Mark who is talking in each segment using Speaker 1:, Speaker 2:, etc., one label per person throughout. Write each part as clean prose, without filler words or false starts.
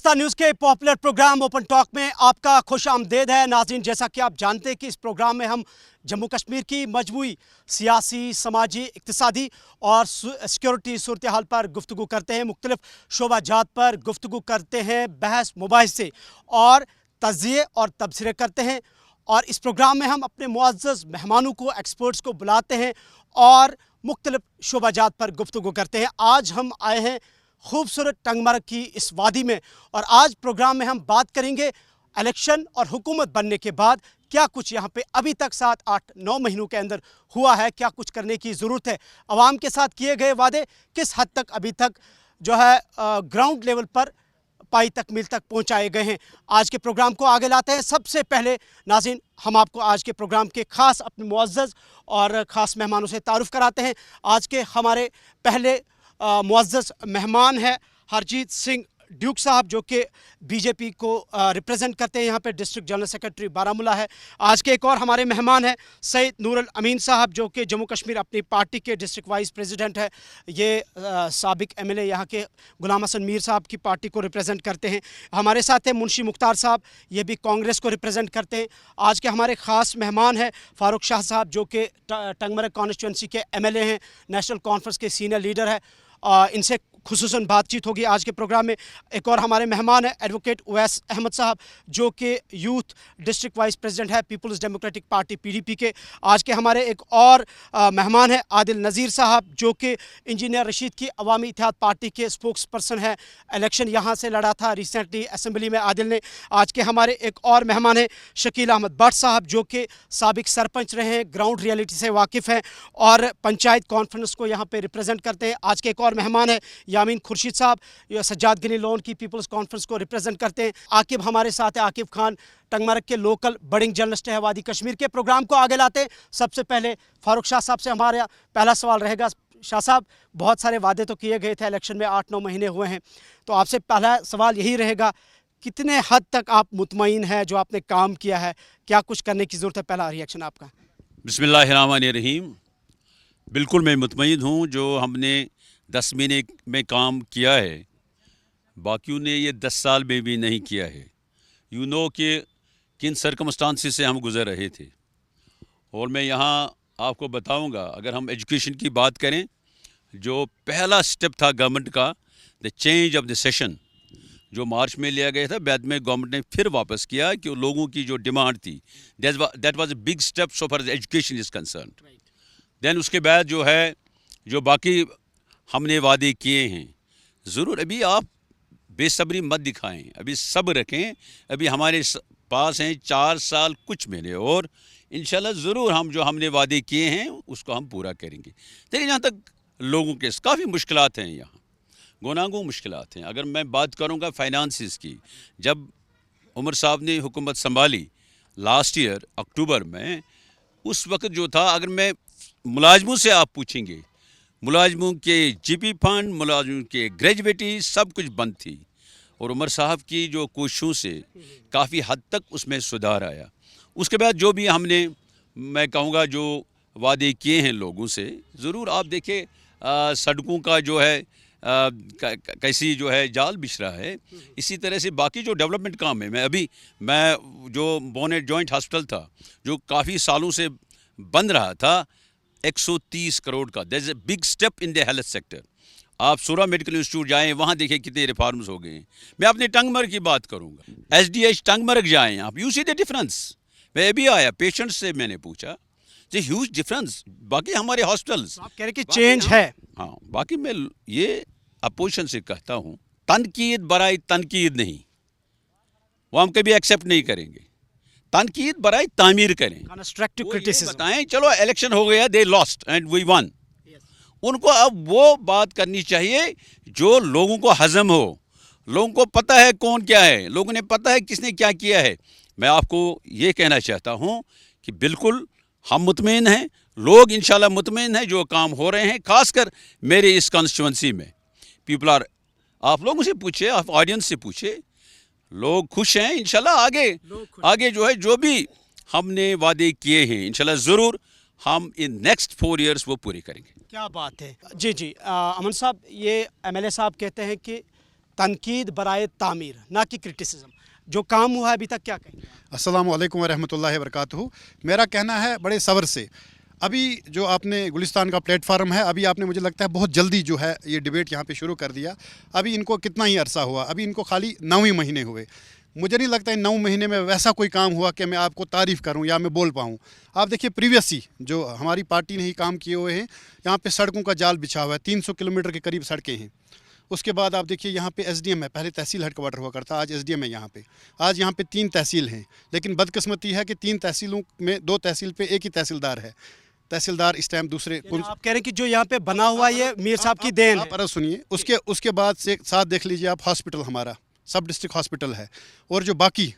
Speaker 1: Pakistan news के popular programme open talk में आपका खुश आमदेद है। नाज़रीन, जैसा कि आप जानते हैं कि इस प्रोग्राम में हम जम्मू कश्मीर की मजमूई सियासी, समाजी, इक्तिसादी और सिक्योरिटी सूरत हाल पर गुफ्तगू करते हैं, मुख्तलिफ शोबाजात पर गुफ्तगू करते हैं, बहस मुबाहिसे और तज़किये और तबसरे करते हैं। और इस प्रोग्राम में हम अपने मुअज़्ज़ज़ मेहमानों को, एक्सपर्ट्स को बुलाते हैं और मुख्तलिफ शोबाजात पर गुफ्तगू करते हैं। आज हम आए हैं खूबसूरत टंगमर्ग की इस वादी में और आज प्रोग्राम में हम बात करेंगे इलेक्शन और हुकूमत बनने के बाद क्या कुछ यहाँ पे अभी तक 7-8-9 महीनों के अंदर हुआ है, क्या कुछ करने की ज़रूरत है, आवाम के साथ किए गए वादे किस हद तक अभी तक जो है ग्राउंड लेवल पर पाई तकमील तक पहुँचाए गए हैं। आज के प्रोग्राम को आगे लाते हैं। सबसे पहले नाज़रीन, हम आपको आज के प्रोग्राम के ख़ास अपने मुअज़्ज़ज़ और ख़ास मेहमानों से तारुफ़ कराते हैं। आज के हमारे पहले मुअज़्ज़ज़ मेहमान है हरजीत सिंह ड्यूक साहब, जो कि बीजेपी को रिप्रेजेंट करते हैं, यहाँ पे डिस्ट्रिक्ट जनरल सेक्रेटरी बारामूला है। आज के एक और हमारे मेहमान हैं सैयद नूरुल अमीन साहब, जो कि जम्मू कश्मीर अपनी पार्टी के डिस्ट्रिक्ट वाइस प्रेसिडेंट है। ये साबिक एमएलए यहाँ के गुलाम हसन मीर साहब की पार्टी को रिप्रेजेंट करते हैं। हमारे साथ हैं मुंशी मुख्तार साहब, ये भी कांग्रेस को रिप्रेजेंट करते हैं। आज के हमारे ख़ास मेहमान हैं फ़ारूक शाह साहब, जो कि टंगमर्ग कॉन्स्टिट्यूंसी के एमएलए हैं, नेशनल कॉन्फ्रेंस के सीनियर लीडर है। इनसे खुसूसन बातचीत होगी आज के प्रोग्राम में। एक और हमारे मेहमान हैं एडवोकेट उवैस अहमद साहब, जो कि यूथ डिस्ट्रिक्ट वाइस प्रेसिडेंट है पीपल्स डेमोक्रेटिक पार्टी पीडीपी के। आज के हमारे एक और मेहमान हैं आदिल नज़ीर साहब, जो कि इंजीनियर रशीद की अवामी इत्तेहाद पार्टी के स्पोक्स पर्सन है। इलेक्शन यहाँ से लड़ा था रिसेंटली असम्बली में आदिल ने। आज के हमारे एक और मेहमान हैं शकील अहमद भट्ट साहब, जो कि साबिक सरपंच रहे हैं, ग्राउंड रियलिटी से वाकिफ़ हैं और पंचायत कॉन्फ्रेंस को यहाँ पे रिप्रेजेंट करते हैं। आज के एक और मेहमान हैं यामीन खुर्शीद साहब, सज्जाद गनी लोन की पीपल्स कॉन्फ्रेंस को रिप्रेजेंट करते हैं। आकिब हमारे साथ है, आकिब खान टंगमर्ग के लोकल बडिंग जर्नलिस्ट है वादी कश्मीर के। प्रोग्राम को आगे लाते हैं। सबसे पहले फ़ारूक शाह साहब से हमारा पहला सवाल रहेगा। शाह साहब, बहुत सारे वादे तो किए गए थे, इलेक्शन में 8-9 महीने हुए हैं, तो आपसे पहला सवाल यही रहेगा, कितने हद तक आप मुतमईन हैं जो आपने काम किया है, क्या कुछ करने की ज़रूरत है? पहला रिएक्शन आपका।
Speaker 2: बिस्मिल्लाहिर्रहमानिर्रहीम। बिल्कुल मैं मुतमईन हूँ। जो हमने 10 महीने में काम किया है, बाकियों ने ये 10 साल में भी नहीं किया है। यू नो कि किन सर्कमस्टांसिस से हम गुज़र रहे थे। और मैं यहाँ आपको बताऊँगा, अगर हम एजुकेशन की बात करें, जो पहला स्टेप था गवर्नमेंट का, the change of the session, जो मार्च में लिया गया था, बाद में गवर्नमेंट ने फिर वापस किया कि लोगों की जो डिमांड थी, that was a big step so far education is concern. Then उसके बाद जो है, जो बाकी हमने वादे किए हैं, ज़रूर अभी आप बेसब्री मत दिखाएं, अभी सब्र रखें। अभी हमारे पास हैं 4 साल कुछ महीने और इंशाल्लाह ज़रूर हम जो हमने वादे किए हैं उसको हम पूरा करेंगे। लेकिन यहाँ तक लोगों के काफ़ी मुश्किलात हैं, यहाँ गुनागों मुश्किलात हैं। अगर मैं बात करूँगा फाइनेंसिस की, जब उमर साहब ने हुकूमत संभाली लास्ट ईयर अक्टूबर में, उस वक्त जो था, अगर मैं मुलाजमों से आप पूछेंगे, मुलाजमों के जीपी फंड, मुलाजमों के ग्रेजुएटी, सब कुछ बंद थी। और उमर साहब की जो कोशिशों से काफ़ी हद तक उसमें सुधार आया। उसके बाद जो भी हमने, मैं कहूँगा, जो वादे किए हैं लोगों से, ज़रूर आप देखें सड़कों का जो है कैसी जो है जाल बिछ रहा है। इसी तरह से बाकी जो डेवलपमेंट काम है, मैं जो बोनेट जॉइंट हॉस्पिटल था, जो काफ़ी सालों से बंद रहा था, 130 करोड़ का, that is a big step in the health sector. आप सूरा मेडिकल इंस्टीट्यूट जाएं, वहाँ देखिए कितने रिफॉर्म्स हो गए हैं। मैं अपने टंगमर्ग की बात करूँगा, SDH टंगमर्ग जाएं आप, यू सी द डिफरेंस। मैं अभी आया, पेशेंट्स से मैंने पूछा, जो ह्यूज डिफरेंस। बाकी हमारे हॉस्पिटल्स,
Speaker 1: आप कह रहे कि चेंज है।
Speaker 2: हाँ, बाकी मैं ये अपोजिशन से कहता हूँ, तनकीद बराए तनकीद नहीं, वो हम कभी एक्सेप्ट नहीं करेंगे। तनकीद बराए तामीर करें, बताएं चलो इलेक्शन हो गया, they lost and we won. उनको अब वो बात करनी चाहिए जो लोगों को हजम हो, लोगों को पता है कौन क्या है, लोगों ने पता है किसने क्या किया है। मैं आपको ये कहना चाहता हूँ कि बिल्कुल हम मुतमईन हैं, लोग इंशाल्लाह मुतमईन हैं, जो काम हो रहे हैं, खासकर मेरे इस कॉन्स्टिट्यूंसी में पीपल आर। आप लोगों से पूछे, आप ऑडियंस से पूछे, लोग खुश हैं। इंशाल्लाह आगे जो है, जो भी हमने वादे किए हैं, इंशाल्लाह ज़रूर हम इन नेक्स्ट 4 ईयर्स वो पूरे करेंगे।
Speaker 1: क्या बात है। जी, अमन साहब, ये एमएलए साहब कहते हैं कि तनकीद बराए तामीर, ना कि क्रिटिसिज्म। जो काम हुआ है अभी तक, क्या कहेंगे?
Speaker 3: अस्सलाम वालेकुम वरहमतुल्लाहि वबरकातुहू। मेरा कहना है बड़े सब्र से, अभी जो आपने गुलिस्तान का प्लेटफार्म है, अभी आपने मुझे लगता है बहुत जल्दी जो है ये डिबेट यहाँ पे शुरू कर दिया। अभी इनको कितना ही अरसा हुआ, अभी इनको खाली 9 ही महीने हुए। मुझे नहीं लगता इन 9 महीने में वैसा कोई काम हुआ कि मैं आपको तारीफ़ करूं या मैं बोल पाऊं। आप देखिए प्रीवियस ही जो हमारी पार्टी ने ही काम किए हुए हैं, यहाँ पे सड़कों का जाल बिछा हुआ है, 300 किलोमीटर के करीब सड़कें हैं। उसके बाद आप देखिए यहाँ पे एसडीएम है, पहले तहसील हेडक्वार्टर हुआ करता, आज एसडीएम है यहाँ पे। आज यहाँ पे 3 तहसील हैं, लेकिन बदकिस्मती है कि 3 तहसीलों में 2 तहसील पे एक ही तहसीलदार है। तहसीलदार इस टाइम दूसरे
Speaker 1: आप कह रहे हैं कि जो यहाँ पे बना हुआ ये मीर साहब की देन है।
Speaker 3: आप अर्ज़ सुनिए, उसके बाद से साथ देख लीजिए आप, हॉस्पिटल हमारा सब डिस्ट्रिक्ट हॉस्पिटल है, और जो बाकी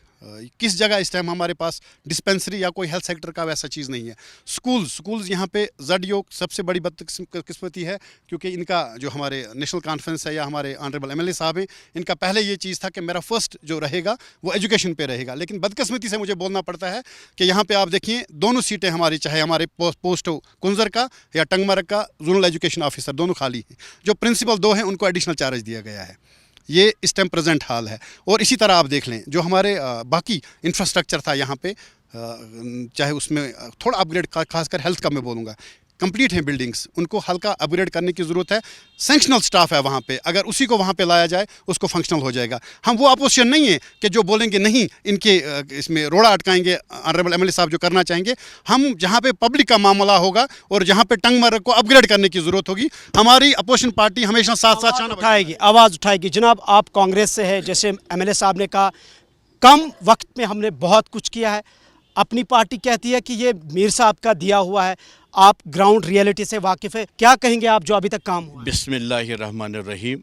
Speaker 3: किस जगह इस टाइम हमारे पास डिस्पेंसरी या कोई हेल्थ सेक्टर का वैसा चीज़ नहीं है। स्कूल्स यहाँ पे जडयोग सबसे बड़ी बदकिस्मती है, क्योंकि इनका जो हमारे नेशनल कॉन्फ्रेंस है या हमारे ऑनरेबल एमएलए साहब हैं, इनका पहले ये चीज़ था कि मेरा फर्स्ट जो रहेगा वो एजुकेशन पे रहेगा। लेकिन बदकिस्मती से मुझे बोलना पड़ता है कि यहाँ पर आप देखिए दोनों सीटें हमारी, चाहे हमारे पोस्ट हो कुंजर का या टंगमरग का जोनल एजुकेशन ऑफिसर, दोनों खाली हैं। जो प्रिंसिपल 2 हैं उनको एडिशनल चार्ज दिया गया है। ये इस टाइम प्रेजेंट हाल है। और इसी तरह आप देख लें जो हमारे बाकी इंफ्रास्ट्रक्चर था यहाँ पे, चाहे उसमें थोड़ा अपग्रेड, खासकर हेल्थ का मैं बोलूँगा, कंप्लीट हैं बिल्डिंग्स, उनको हल्का अपग्रेड करने की ज़रूरत है। सेंक्शनल स्टाफ है वहाँ पे, अगर उसी को वहाँ पे लाया जाए उसको फंक्शनल हो जाएगा। हम वो अपोजिशन नहीं है कि जो बोलेंगे नहीं इनके इसमें रोड़ा अटकाएंगे, ऑनरेबल एमएलए साहब जो करना चाहेंगे। हम जहाँ पे पब्लिक का मामला होगा और जहाँ पे टंगमरग को अपग्रेड करने की ज़रूरत होगी, हमारी अपोजिशन पार्टी हमेशा साथ साथ
Speaker 1: आवाज़ उठाएगी। जनाब आप कांग्रेस से है, जैसे एमएलए साहब ने कहा कम वक्त में हमने बहुत कुछ किया है, अपनी पार्टी कहती है कि ये मीर साहब का दिया हुआ है। आप ग्राउंड रियलिटी से वाकिफ़ है, क्या कहेंगे आप जो अभी तक काम हुआ?
Speaker 4: बिस्मिल्लाहिर्रहमानिर्रहीम।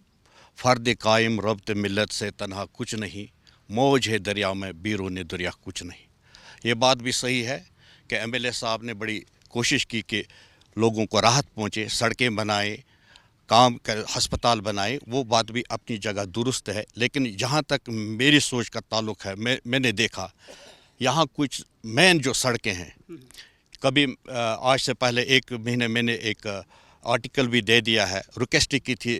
Speaker 4: फ़र्द कायम रब्त मिलत से तन्हा कुछ नहीं, मौज है दरिया में बीरून दरिया कुछ नहीं। ये बात भी सही है कि एमएलए साहब ने बड़ी कोशिश की कि लोगों को राहत पहुँचे, सड़कें बनाए, काम कर, अस्पताल बनाए, वो बात भी अपनी जगह दुरुस्त है। लेकिन जहाँ तक मेरी सोच का ताल्लुक़ है, मैंने देखा यहाँ कुछ मेन जो सड़कें हैं, कभी आज से पहले 1 महीने मैंने एक आर्टिकल भी दे दिया है, रिक्वेस्ट की थी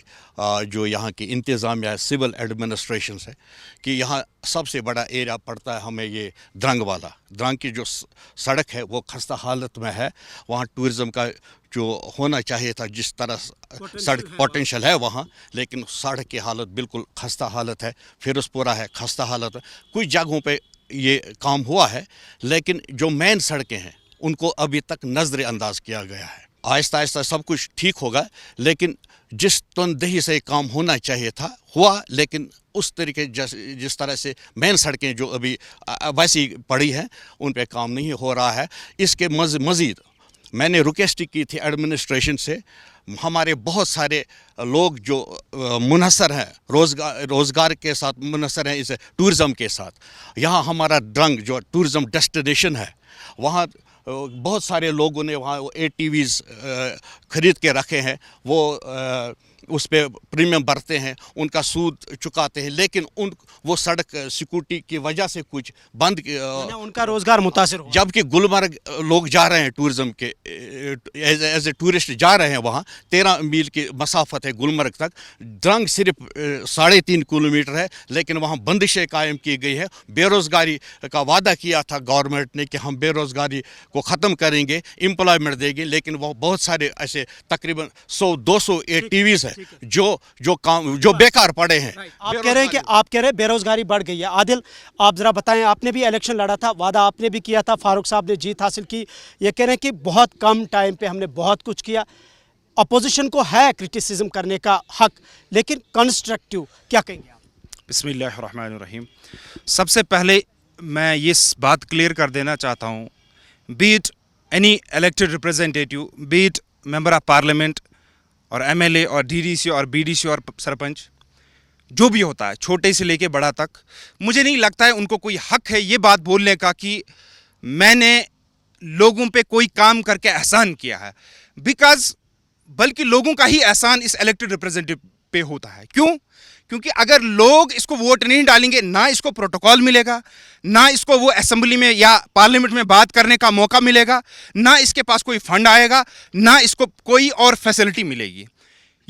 Speaker 4: जो यहाँ की इंतज़ामिया सिविल एडमिनिस्ट्रेशन से, कि यहाँ सबसे बड़ा एरिया पड़ता है हमें ये द्रंग वाला। द्रंग की जो सड़क है वो खस्ता हालत में है। वहाँ टूरिज़म का जो होना चाहिए था, जिस तरह सड़क पोटेंशियल है वहाँ, लेकिन सड़क की हालत बिल्कुल खस्ता हालत है। फिरोजपुरा है, खस्ता हालत है। कुछ जगहों पे ये काम हुआ है, लेकिन जो मेन सड़कें हैं उनको अभी तक नज़रअंदाज किया गया है। आहिस्ता आहिस्ता सब कुछ ठीक होगा, लेकिन जिस तनदेही से काम होना चाहिए था हुआ, लेकिन उस तरीके जिस तरह से मेन सड़कें जो अभी वैसी पड़ी हैं उन पे काम नहीं हो रहा है। इसके मज़ीद मैंने रिक्वेस्ट की थी एडमिनिस्ट्रेशन से, हमारे बहुत सारे लोग जो मुनहसर हैं रोज़गार के साथ, मुनहसर हैं इस टूरिज़म के साथ। यहाँ हमारा द्रंग जो टूरिज़म डेस्टिनेशन है, वहाँ बहुत सारे लोगों ने वहाँ ATVs ख़रीद के रखे हैं, वो उस पे प्रीमियम भरते हैं, उनका सूद चुकाते हैं, लेकिन वो सड़क सिक्योरिटी की वजह से कुछ बंद,
Speaker 1: उनका रोज़गार मुतासिर हो।
Speaker 4: जबकि गुलमर्ग लोग जा रहे हैं टूरिज़म के एज ए टूरिस्ट जा रहे हैं, वहाँ 13 मील की मसाफत है गुलमर्ग तक। द्रंग सिर्फ 3.5 किलोमीटर है, लेकिन वहाँ बंदिशें कायम की गई है। बेरोज़गारी का वादा किया था गवर्नमेंट ने कि हम बेरोज़गारी को ख़त्म करेंगे, एम्प्लॉयमेंट देंगे, लेकिन वो बहुत सारे ऐसे तकरीबन 100-200 ATVs है जो बेकार पड़े हैं।
Speaker 1: आप कह रहे हैं बेरोजगारी बढ़ गई है। आदिल, आप जरा बताएं, आपने भी इलेक्शन लड़ा था, वादा आपने भी किया था, फारूक साहब ने जीत हासिल की, ये कह रहे हैं कि बहुत कम टाइम पे हमने बहुत कुछ किया। अपोजिशन को है क्रिटिसिज्म करने का हक, लेकिन कंस्ट्रक्टिव, क्या कहेंगे आप?
Speaker 5: बिस्मिल्लाहिर्रहमानिर्रहीम। सबसे पहले मैं ये बात क्लियर कर देना चाहता हूँ, B it any elected representative, B it member of parliament और MLA और DDC और BDC और सरपंच, जो भी होता है छोटे से लेके बड़ा तक, मुझे नहीं लगता है उनको कोई हक है ये बात बोलने का कि मैंने लोगों पे कोई काम करके एहसान किया है। बल्कि लोगों का ही एहसान इस इलेक्टेड रिप्रेजेंटेटिव पे होता है। क्यों? क्योंकि अगर लोग इसको वोट नहीं डालेंगे, ना इसको प्रोटोकॉल मिलेगा, ना इसको वो असेंबली में या पार्लियामेंट में बात करने का मौका मिलेगा, ना इसके पास कोई फंड आएगा, ना इसको कोई और फैसिलिटी मिलेगी।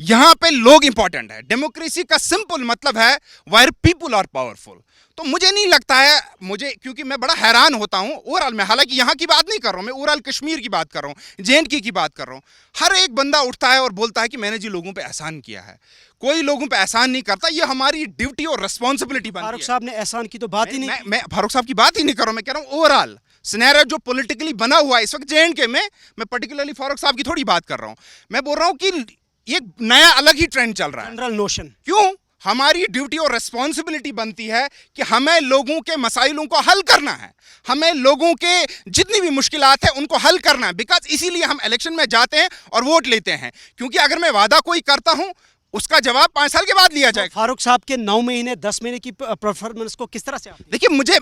Speaker 5: यहाँ पे लोग इंपॉर्टेंट है। डेमोक्रेसी का सिंपल मतलब है वायर पीपल आर पावरफुल। तो मुझे नहीं लगता है, मुझे, क्योंकि मैं बड़ा हैरान होता हूँ ओवरऑल में, हालांकि यहाँ की बात नहीं कर रहा हूँ मैं, ओवरऑल कश्मीर की बात कर रहा हूँ, JNK की बात कर रहा हूँ। हर एक बंदा उठता है और बोलता है कि मैंने जी लोगों पे एहसान किया है। कोई लोगों पे एहसान नहीं करता, ये हमारी ड्यूटी और रिस्पॉन्सिबिलिटी बनती है।
Speaker 1: फारूक साहब ने एहसान की तो बात ही नहीं की।
Speaker 5: मैं फारूक साहब की बात ही नहीं कर रहा हूं, मैं कह रहा हूं ओवरऑल सिनेरियो जो पॉलिटिकली बना हुआ है इस वक्त JNK में, मैं पर्टिकुलरली फारूक साहब की थोड़ी बात कर रहा हूं। मैं बोल रहा हूं कि ये नया अलग ही ट्रेंड चल रहा है।
Speaker 1: General notion.
Speaker 5: क्यों? हमारी ड्यूटी और रिस्पॉन्सिबिलिटी बनती है कि हमें लोगों के मसाइलों को हल करना है, हमें लोगों के जितनी भी मुश्किलात है उनको हल करना है। बिकॉज इसीलिए हम इलेक्शन में जाते हैं और वोट लेते हैं, क्योंकि अगर मैं वादा कोई करता हूं उसका जवाब 5 साल के बाद लिया जाएगा।
Speaker 1: फारूक साहब के 9 महीने 10 महीने की परफॉर्मेंस को किस तरह से आप
Speaker 5: देखिए, मुझे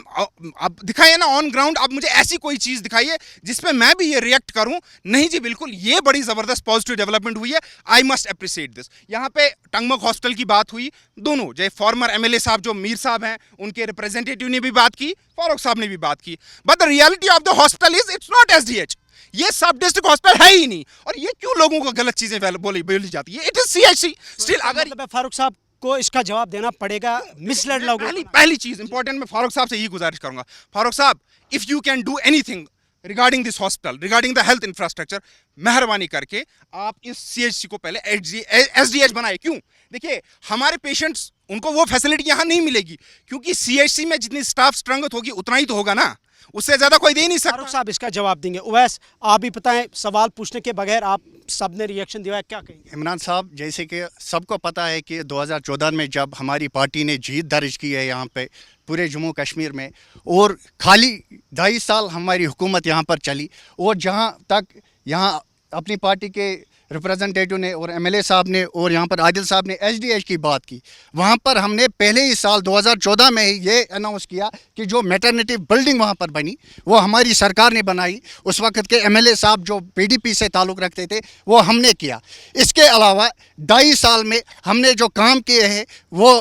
Speaker 5: आप दिखाइए ना ऑन ग्राउंड, आप मुझे ऐसी कोई चीज दिखाइए जिसपे मैं भी ये रिएक्ट करूं। नहीं जी, बिल्कुल ये बड़ी जबरदस्त पॉजिटिव डेवलपमेंट हुई है, आई मस्ट अप्रिशिएट दिस। यहाँ पे टंगमक हॉस्टल की बात हुई, दोनों जो फॉर्मर MLA साहब जो मीर साहब हैं उनके रिप्रेजेंटेटिव ने भी बात की, फारूक साहब ने भी बात की। But the reality of the hospital is it's not SDH, ये सब डिस्ट्रिक्ट हॉस्पिटल है ही नहीं। और ये क्यों लोगों को गलत चीजें बोली जाती है? It is CHC still. अगर
Speaker 1: मतलब फारूक साहब को इसका जवाब देना पड़ेगा मिसलेड लोगों को।
Speaker 5: पहली चीज इंपॉर्टेंट, मैं फारूक साहब से यही गुजारिश करूंगा, फारूक साहब, if you can do anything regarding this hospital, regarding the health infrastructure, मेहरबानी करके आप इस CHC को पहले SDH बनाए। क्यों? देखिए, हमारे पेशेंट्स उनको वो फैसिलिटी यहाँ नहीं मिलेगी, क्योंकि CHC में जितनी स्टाफ स्ट्रेंथ होगी उतना ही तो होगा ना, उससे ज्यादा कोई दे नहीं सकता।
Speaker 1: फारूक साहब इसका जवाब देंगे। उवैस, आप भी बताएं, सवाल पूछने के बगैर आप सबने रिएक्शन दिया है, क्या कहेंगे?
Speaker 3: इमरान साहब, जैसे कि सबको पता है कि 2014 में जब हमारी पार्टी ने जीत दर्ज की है यहाँ पे पूरे जम्मू कश्मीर में, और खाली 2.5 साल हमारी हुकूमत यहाँ पर चली, और जहाँ तक यहाँ अपनी पार्टी के रिप्रेजेंटेटिव ने और MLA साहब ने और यहाँ पर आदिल साहब ने SDH की बात की, वहाँ पर हमने पहले ही साल 2014 में ही ये अनाउंस किया कि जो मैटरनिटी बिल्डिंग वहाँ पर बनी वो हमारी सरकार ने बनाई। उस वक्त के MLA साहब जो PDP से ताल्लुक़ रखते थे वो हमने किया। इसके अलावा 2.5 साल में हमने जो काम किए हैं वो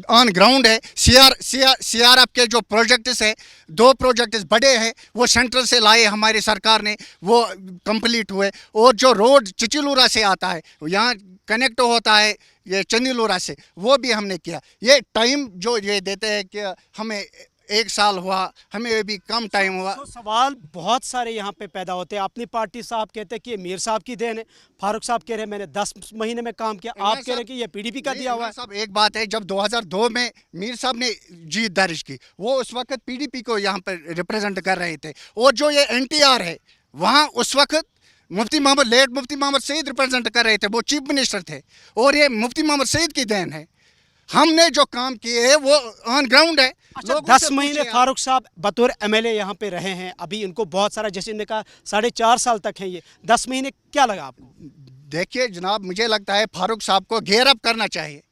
Speaker 3: ऑन ग्राउंड है। CRF के जो प्रोजेक्ट्स है, 2 प्रोजेक्ट्स बड़े हैं, वो सेंट्रल से लाए हमारी सरकार ने, वो कंप्लीट हुए। और जो रोड चिचिलूरा से आता है यहाँ कनेक्ट होता है ये चंदीलूरा से, वो भी हमने किया। ये टाइम जो ये देते हैं कि हमें 1 साल हुआ, हमें भी कम टाइम हुआ।
Speaker 1: तो सवाल बहुत सारे यहाँ पे पैदा होते हैं। अपनी पार्टी साहब कहते हैं कि ये मीर साहब की देन है, फारूक साहब कह रहे हैं मैंने 10 महीने में काम किया, आप कह रहे हैं कि ये PDP का दिया हुआ है।
Speaker 3: साहब, एक बात है, जब 2002 में मीर साहब ने जीत दर्ज की, वो उस वक्त PDP को यहाँ पर रिप्रेजेंट कर रहे थे, और जो ये NTR है वहाँ उस वक्त मुफ्ती मोहम्मद सईद रिप्रेजेंट कर रहे थे, वो चीफ मिनिस्टर थे, और ये मुफ्ती मोहम्मद सईद की देन है। हमने जो काम किए हैं वो ऑन ग्राउंड है।
Speaker 1: अच्छा, 10 महीने फारूक साहब बतौर MLA यहाँ पे रहे हैं, अभी इनको बहुत सारा, जैसे इन्होंने कहा 4.5 साल तक है ये, 10 महीने क्या लगा आपको?
Speaker 3: देखिए जनाब, मुझे लगता है फारूक साहब को गेयर अप करना चाहिए।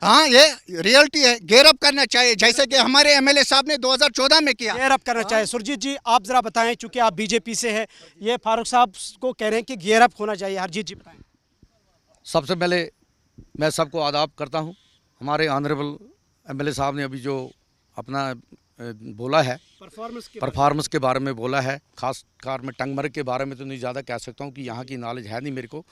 Speaker 3: हाँ, ये रियलिटी है, गेयर अप करना चाहिए, जैसे कि हमारे MLA साहब ने 2014 में किया।
Speaker 1: गेयर अप करना चाहिए। सुरजीत जी, आप जरा बताएं, चूंकि आप BJP से है, ये फारूक साहब को कह रहे हैं कि गेयर अप होना चाहिए। हरजीत जी बताएं।
Speaker 6: सबसे पहले मैं सबको आदाब करता हूँ। हमारे ऑनरेबल MLA साहब ने अभी जो अपना बोला है परफॉर्मेंस के बारे में बोला है, ख़ास कार में टंगमर्ग के बारे में तो नहीं ज़्यादा कह सकता हूँ कि यहाँ की नॉलेज है नहीं मेरे को,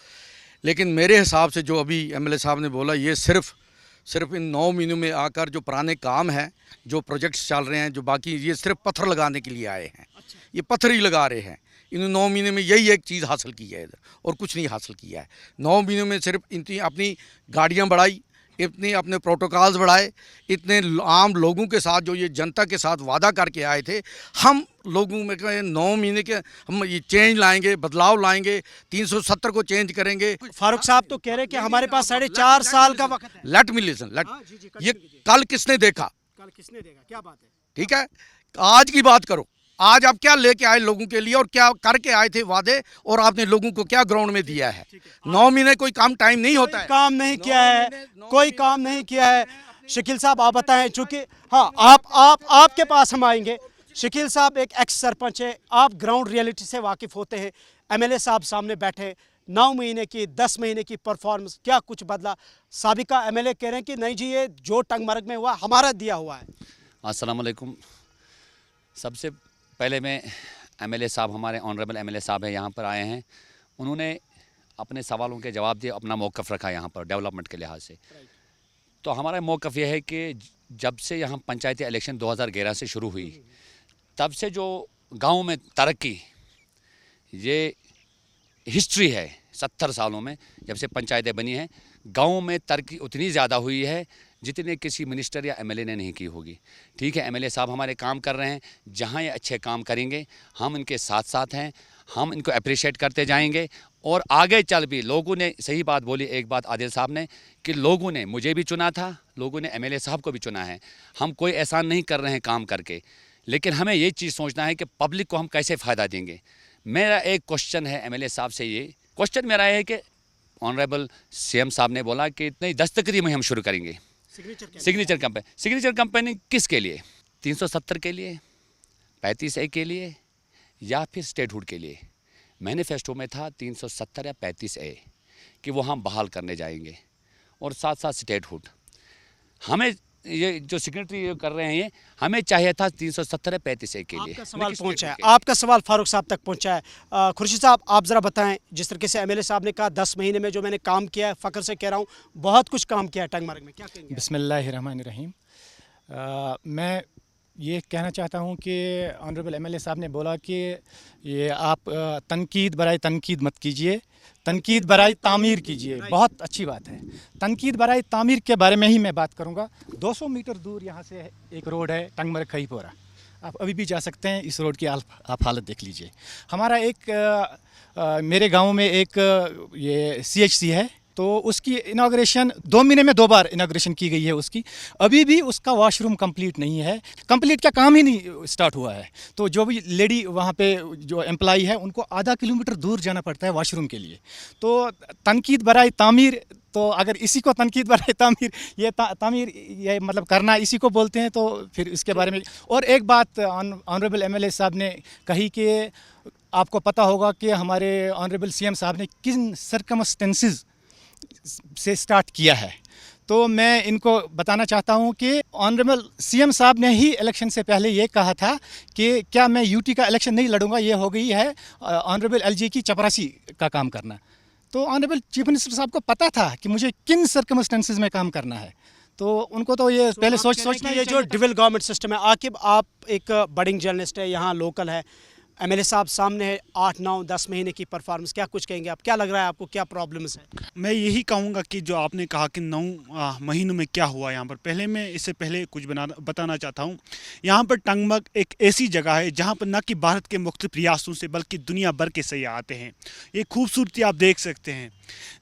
Speaker 6: लेकिन मेरे हिसाब से जो अभी MLA साहब ने बोला, ये सिर्फ इन 9 महीनों में आकर जो पुराने काम हैं, जो प्रोजेक्ट्स चल रहे हैं, जो बाकी, ये सिर्फ पत्थर लगाने के लिए आए हैं। ये पत्थर ही लगा रहे हैं। इन 9 महीने में यही एक चीज़ हासिल की है इधर, और कुछ नहीं हासिल किया है। 9 महीनों में सिर्फ इतनी अपनी गाड़ियाँ बढ़ाई, इतने अपने प्रोटोकॉल्स बढ़ाए, इतने आम लोगों के साथ जो ये जनता के साथ वादा करके आए थे, हम लोगों में 9 महीने के हम ये चेंज लाएंगे, बदलाव लाएंगे, 370 को चेंज करेंगे।
Speaker 1: फारूक साहब तो कह रहे हैं कि हमारे पास 4.5 साल का वक्त है।
Speaker 6: लेट मी लिसन, ये कल किसने देखा?
Speaker 1: कल किसने देगा, क्या बात है?
Speaker 6: ठीक है, आज की बात करो। आज आप क्या लेके आए लोगों के लिए, और क्या करके आए थे वादे, और आपने लोगों को क्या ग्राउंड में दिया है? 9 महीने कोई काम टाइम नहीं होता है।
Speaker 1: काम नहीं किया है, कोई काम नहीं किया है। शकील साहब आप बताएं, चूंकि हाँ आपके पास हम आएंगे। शकील साहब एक एक्स सरपंच है, आप ग्राउंड रियलिटी से वाकिफ होते हैं। MLA साहब सामने बैठे, 9 महीने की 10 महीने की परफॉर्मेंस, क्या कुछ बदला? साबिका MLA कह रहे हैं कि नहीं जी, ये जो टंगमर्ग में हुआ हमारा दिया हुआ है।
Speaker 7: अस्सलाम वालेकुम। सबसे पहले मैं MLA साहब, हमारे ऑनरेबल MLA साहब है, यहाँ पर आए हैं। उन्होंने अपने सवालों के जवाब दिए, अपना मौक़िफ़ रखा यहाँ पर डेवलपमेंट के लिहाज से। तो हमारा मौक़िफ़ ये है कि जब से यहाँ पंचायती इलेक्शन 2011 से शुरू हुई, तब से जो गाँव में तरक्की, ये हिस्ट्री है 70 सालों में जब से पंचायतें बनी हैं, गाँव में तरक्की उतनी ज़्यादा हुई है जितने किसी मिनिस्टर या एमएलए ने नहीं की होगी। ठीक है, एमएलए साहब हमारे काम कर रहे हैं, जहाँ ये अच्छे काम करेंगे हम इनके साथ साथ हैं, हम इनको अप्रिशिएट करते जाएंगे। और आगे चल भी लोगों ने सही बात बोली, एक बात आदिल साहब ने, कि लोगों ने मुझे भी चुना था, लोगों ने एमएलए साहब को भी चुना है। हम कोई एहसान नहीं कर रहे हैं काम करके, लेकिन हमें ये चीज़ सोचना है कि पब्लिक को हम कैसे फ़ायदा देंगे। मेरा एक क्वेश्चन है एमएलए साहब से, ये क्वेश्चन मेरा है कि ऑनरेबल सीएम साहब ने बोला कि इतनी दस्तखती में हम शुरू करेंगे सिग्नेचर कंपनी किसके लिए? 370 के लिए, 35A के लिए, या फिर स्टेटहुड के लिए? मैनिफेस्टो में था 370 या 35A कि वो हम बहाल करने जाएंगे, और साथ साथ स्टेटहुड। हमें ये जो सिग्नेटरी कर रहे हैं, ये हमें चाहिए था 370 या 35A के लिए।
Speaker 1: आपका सवाल पहुंचा है, आपका सवाल फारूक साहब तक पहुंचा है। खुर्शीद साहब, आप ज़रा बताएं, जिस तरीके से एमएलए साहब ने कहा 10 महीने में जो मैंने काम किया है, फ़ख्र से कह रहा हूँ, बहुत कुछ काम किया है टंगमर्ग में, क्या कहेंगे?
Speaker 8: बिस्मिल्लाहिर्रहमानिर्रहीम। मैं ये कहना चाहता हूँ कि ऑनरेबल एमएलए साहब ने बोला कि ये आप तनकीद बराए तनकीद मत कीजिए, तनकीद बराए तामीर कीजिए। बहुत अच्छी बात है। तनकीद बराए तामीर के बारे में ही मैं बात करूँगा। 200 मीटर दूर यहाँ से एक रोड है टंगमर्ग खईपोरा, आप अभी भी जा सकते हैं। इस रोड की आप हालत देख लीजिए। हमारा मेरे गांव में एक ये CHC है, तो उसकी इनाग्रेशन 2 महीने में 2 बार इनाग्रेशन की गई है उसकी। अभी भी उसका वॉशरूम कंप्लीट नहीं है, कंप्लीट क्या काम ही नहीं स्टार्ट हुआ है। तो जो भी लेडी वहाँ पे जो एम्प्लॉई है, उनको आधा किलोमीटर दूर जाना पड़ता है वॉशरूम के लिए। तो तनकीद बराए तामीर, तो अगर इसी को तनकीद बराए तामीर, ये तामीर ये मतलब करना इसी को बोलते हैं, तो फिर इसके बारे में। और एक बात ऑनरेबल एमएलए साहब ने कही कि आपको पता होगा कि हमारे ऑनरेबल CM साहब ने किन सर्कमस्टेंसेस से स्टार्ट किया है। तो मैं इनको बताना चाहता हूं कि ऑनरेबल CM साहब ने ही इलेक्शन से पहले ये कहा था कि क्या मैं यूटी का इलेक्शन नहीं लड़ूंगा, ये हो गई है ऑनरेबल LG की चपरासी का काम करना। तो ऑनरेबल चीफ मिनिस्टर साहब को पता था कि मुझे किन सर्कमस्टेंसेस में काम करना है, तो उनको तो ये पहले सोचना
Speaker 1: ये जो डिविल गवर्नमेंट सिस्टम है। आकिब, आप एक बडिंग जर्नलिस्ट है, यहाँ लोकल है, एमएलए साहब सामने है, 8, 9, 10 महीने की परफॉर्मेंस, क्या कुछ कहेंगे आप? क्या लग रहा है आपको, क्या प्रॉब्लम्स है?
Speaker 9: मैं यही कहूँगा कि जो आपने कहा कि 9 महीनों में क्या हुआ यहाँ पर, पहले मैं इससे पहले कुछ बताना चाहता हूँ। यहाँ पर टंगमर्ग एक ऐसी जगह है जहाँ पर न कि भारत के मुख्तलिफ रियासतों से बल्कि दुनिया भर के सयाह आते हैं। ये खूबसूरती आप देख सकते हैं,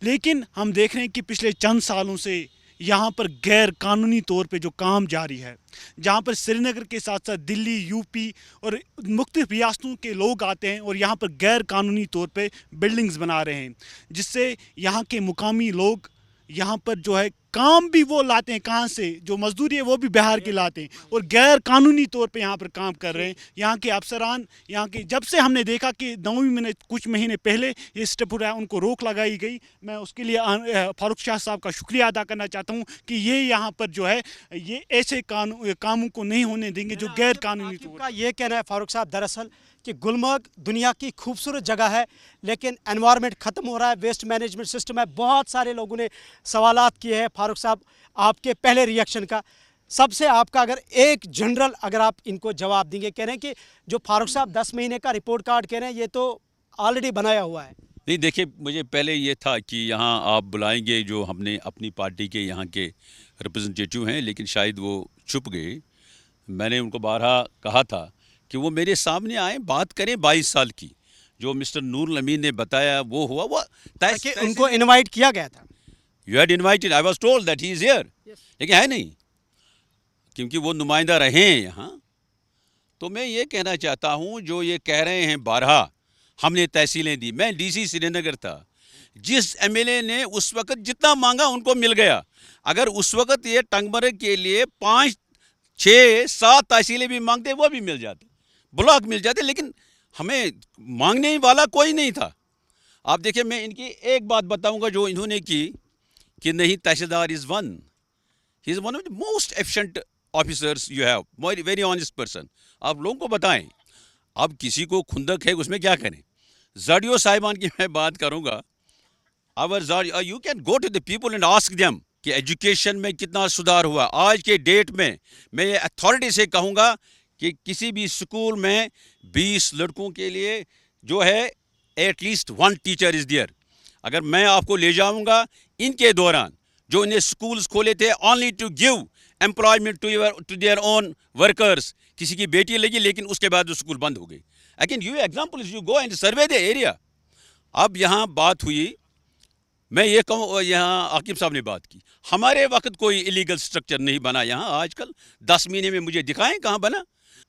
Speaker 9: लेकिन हम देख रहे हैं कि पिछले चंद सालों से यहाँ पर गैर कानूनी तौर पे जो काम जारी है, जहाँ पर श्रीनगर के साथ साथ दिल्ली, यूपी और मुख्तलिफ रियासतों के लोग आते हैं और यहाँ पर गैर कानूनी तौर पे बिल्डिंग्स बना रहे हैं, जिससे यहाँ के मुकामी लोग यहाँ पर जो है काम भी वो लाते हैं, कहाँ से जो मजदूरी है वो भी बिहार की लाते हैं, और गैर कानूनी तौर पे यहाँ पर काम कर रहे हैं। यहाँ के अफसरान, यहाँ के, जब से हमने देखा कि 9 महीने कुछ महीने पहले ये स्टेप उठाया, उनको रोक लगाई गई। मैं उसके लिए फारूक शाह साहब का शुक्रिया अदा करना चाहता हूँ कि ये यहाँ पर जो है ये ऐसे कामों को नहीं होने देंगे जो गैर कानूनी तौर
Speaker 1: का ये कहना है फारूक साहब दरअसल कि गुलमर्ग दुनिया की खूबसूरत जगह है, लेकिन एनवायरनमेंट ख़त्म हो रहा है, वेस्ट मैनेजमेंट सिस्टम है। बहुत सारे लोगों ने सवालात किए हैं। फारूक साहब, आपके पहले रिएक्शन का सबसे आपका अगर एक जनरल अगर आप इनको जवाब देंगे, कह रहे हैं कि जो फारूक साहब 10 महीने का रिपोर्ट कार्ड कह रहे हैं, ये तो ऑलरेडी बनाया हुआ है।
Speaker 2: नहीं, देखिए, मुझे पहले ये था कि यहाँ आप बुलाएंगे जो हमने अपनी पार्टी के यहाँ के रिप्रेजेंटेटिव हैं, लेकिन शायद वो छुप गए। मैंने उनको बारहा कहा था कि वो मेरे सामने आए, बात करें 22 साल की। जो मिस्टर नूर अमीन ने बताया वो हुआ, वो
Speaker 1: उनको इनवाइट किया गया था।
Speaker 2: You had invited, I was told that he is here, लेकिन है नहीं, क्योंकि वो नुमाइंदा रहे हैं यहाँ। तो मैं ये कहना चाहता हूँ, जो ये कह रहे हैं बारहा हमने तहसीलें दी, मैं DC श्रीनगर था, जिस एमएलए ने उस वक्त जितना मांगा उनको मिल गया। अगर उस वक्त ये टंगमर्ग के लिए 5, 6, 7 तहसीलें भी मांगते वो भी मिल जाते, ब्लॉक मिल जाते, लेकिन हमें मांगने वाला कोई नहीं था। आप देखिए, मैं इनकी एक बात बताऊंगा जो इन्होंने की कि नहीं, tehsildar is one, he is one of the most efficient officers you have, very honest person. आप लोगों को बताएं, अब किसी को खुंदक है उसमें क्या करें। जडियो साहिबान की मैं बात करूंगा, You can go to the people and ask them کہ ایجوکیشن میں کتنا سدھار ہوا. آج کے ڈیٹ میں یہ اتھارٹی سے کہوں گا کہ کسی بھی اسکول میں 20 لڑکوں کے لیے جو ہے at least 1 teacher is there. اگر میں آپ کو لے جاؤں گا ان کے دوران جو انہیں اسکولز کھولے تھے only to give employment to their own workers, کسی کی بیٹی لگی لیکن اس کے بعد وہ اسکول بند ہو گئی. I can give example, you go and survey the area. اب یہاں بات ہوئی, میں یہ کہوں, یہاں عاقب صاحب نے بات کی, ہمارے وقت کوئی الیگل سٹرکچر نہیں بنا یہاں. آج کل 10 مہینے میں مجھے دکھائیں کہاں بنا.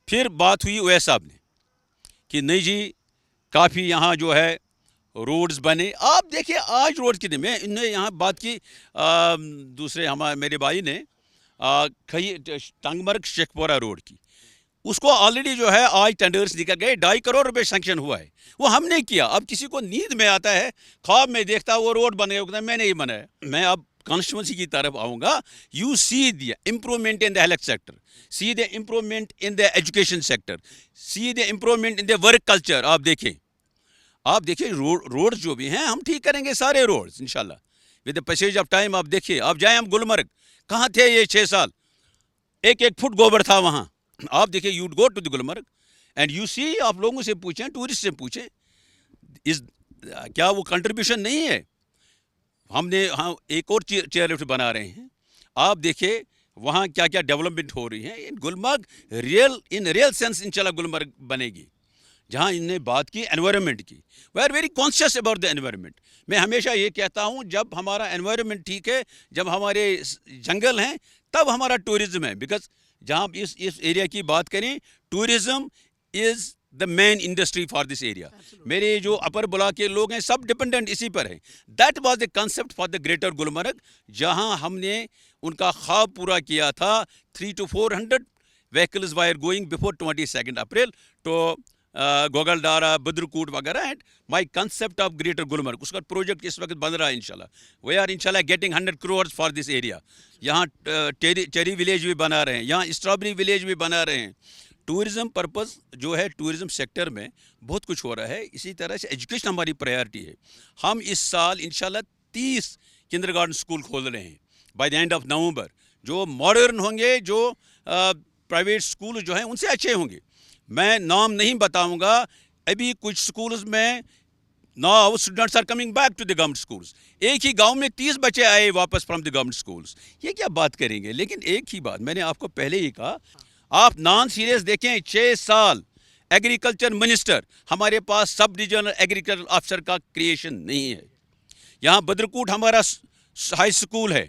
Speaker 2: پھر بات ہوئی اویس صاحب نے کہ نہیں جی کافی یہاں جو ہے روڈز بنے. آپ دیکھیں آج روڈ کتنے, میں انہیں یہاں بات کی دوسرے میرے بھائی نے ٹنگ مرگ شیخ پورہ روڈ کی, اس کو آلریڈی جو ہے آج ٹینڈرز نکل گئے, 2.5 کروڑ روپے سینکشن ہوا ہے, وہ ہم نے کیا. اب کسی کو نیند میں آتا ہے, خواب میں دیکھتا وہ روڈ بن گیا, میں نہیں بنایا. میں اب کانسٹیچوئنسی کی طرف آؤں گا. You see the improvement in the health sector, see the improvement in the education sector, see the improvement in the work culture. آپ دیکھیں روڈ جو بھی ہیں ہم ٹھیک کریں گے سارے روڈز انشاءاللہ with the passage of time. آپ دیکھیے, آپ جائیں ہم گلمرگ, کہاں تھے یہ 6 سال, 1 فٹ گوبر تھا وہاں. آپ دیکھیں you go to the Gulmarg and you see, آپ لوگوں سے پوچھیں, ٹورسٹ سے پوچھیں, کیا وہ کنٹریبیوشن نہیں ہے. ہم نے ایک اور چیئر لفٹ بنا رہے ہیں. آپ دیکھیں وہاں کیا کیا ڈیولپمنٹ ہو رہی ہے. گلمرگ ریئل سینس انشاءاللہ گلمرگ بنے گی. جہاں ان نے بات کی انوائرمنٹ کی, we are very conscious about the environment. میں ہمیشہ یہ کہتا ہوں جب ہمارا انوائرمنٹ ٹھیک ہے, جب ہمارے جنگل ہیں, تب ہمارا ٹورزم ہے. بیکاز جہاں اس ایریا کی بات کریں, tourism is the main industry for this area. میرے جو اپر بلاک کے لوگ ہیں سب ڈپینڈنٹ اسی پر ہیں. That was the concept for the greater Gulmarg, جہاں ہم نے ان کا خواب پورا کیا تھا. 300 to 400 vehicles were going before 22nd April to گوگل ڈارا, بدرکوٹ وغیرہ. And my concept of greater Gulmarg, اس کا پروجیکٹ اس وقت بن رہا ہے انشاءاللہ. وی آر انشاءاللہ getting 100 crores for this area. یہاں چیری ولیج بھی بنا رہے ہیں, یہاں اسٹرابری ولیج بھی بنا رہے ہیں. ٹورزم پرپز جو ہے ٹورزم سیکٹر میں بہت کچھ ہو رہا ہے. اسی طرح سے ایجوکیشن ہماری پرائیورٹی ہے. ہم اس سال انشاءاللہ 30 کنڈر گارڈن اسکول کھول رہے ہیں by the and of November, جو ماڈرن ہوں گے, جو پرائیویٹ اسکول جو ہیں ان سے اچھے ہوں گے. میں نام نہیں بتاؤں گا, ابھی کچھ اسکولز میں now students are coming back to the government schools. ایک ہی گاؤں میں 30 بچے آئے واپس فرام دی گورنمنٹ اسکولز. یہ کیا بات کریں گے. لیکن ایک ہی بات میں نے آپ کو پہلے ہی کہا, آپ نان سیریس دیکھیں, 6 سال ایگریکلچر منسٹر, ہمارے پاس سب ڈویژنل ایگریکلچر آفیسر کا کریشن نہیں ہے. یہاں بدرکوٹ ہمارا ہائی اسکول ہے,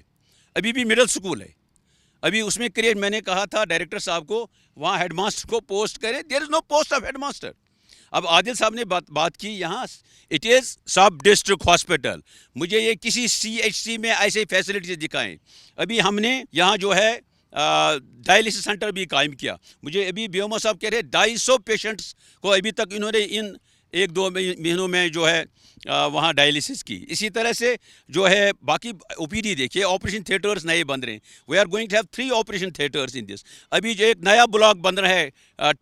Speaker 2: ابھی بھی مڈل اسکول ہے, ابھی اس میں کریٹ. میں نے کہا تھا ڈائریکٹر صاحب کو وہاں ہیڈ ماسٹر کو پوسٹ کریں. دیر از نو پوسٹ آف ہیڈ ماسٹر. اب عادل صاحب نے بات کی, یہاں it is sub district hospital. مجھے یہ کسی CHC میں ایسے فیسلٹیز دکھائیں. ابھی ہم نے یہاں جو ہے ڈائلسس سینٹر بھی قائم کیا. مجھے ابھی بیوما صاحب کہہ رہے 250 پیشنٹس کو ابھی تک انہوں نے ان 1-2 مہینوں میں جو ہے وہاں ڈائلسس کی. اسی طرح سے جو ہے باقی OPD دیکھیے, آپریشن تھیٹرز نئے بن رہے ہیں. We are going to have 3 operation theatres in this. ابھی جو ایک نیا بلاک بن رہا ہے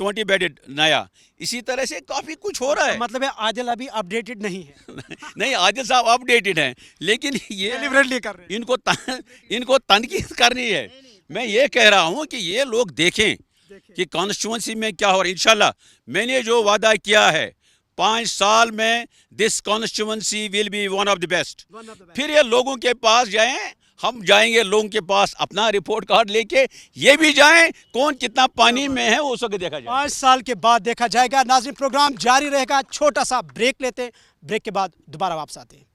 Speaker 2: 20 بیڈڈ نیا. اسی طرح سے کافی کچھ ہو رہا ہے.
Speaker 1: مطلب ہے عادل ابھی اپڈیٹڈ نہیں ہے.
Speaker 2: نہیں, عادل صاحب اپڈیٹڈ ہیں, لیکن یہ ان کو تنقید کرنی ہے. میں یہ کہہ رہا ہوں کہ یہ لوگ دیکھیں کہ کانسٹیچوئنسی میں کیا ہو رہا ہے. انشاءاللہ میں نے جو وعدہ کیا ہے 5 سال میں this constituency will be one of the best. پھر یہ لوگوں کے پاس جائیں, ہم جائیں گے لوگوں کے پاس اپنا رپورٹ کارڈ لے کے, یہ بھی جائیں کون کتنا پانی میں ہے وہ سب دیکھا جائے.
Speaker 1: 5 سال کے بعد دیکھا جائے گا. ناظرین پروگرام جاری رہے گا, چھوٹا سا بریک لیتے ہیں, بریک کے بعد دوبارہ واپس آتے ہیں.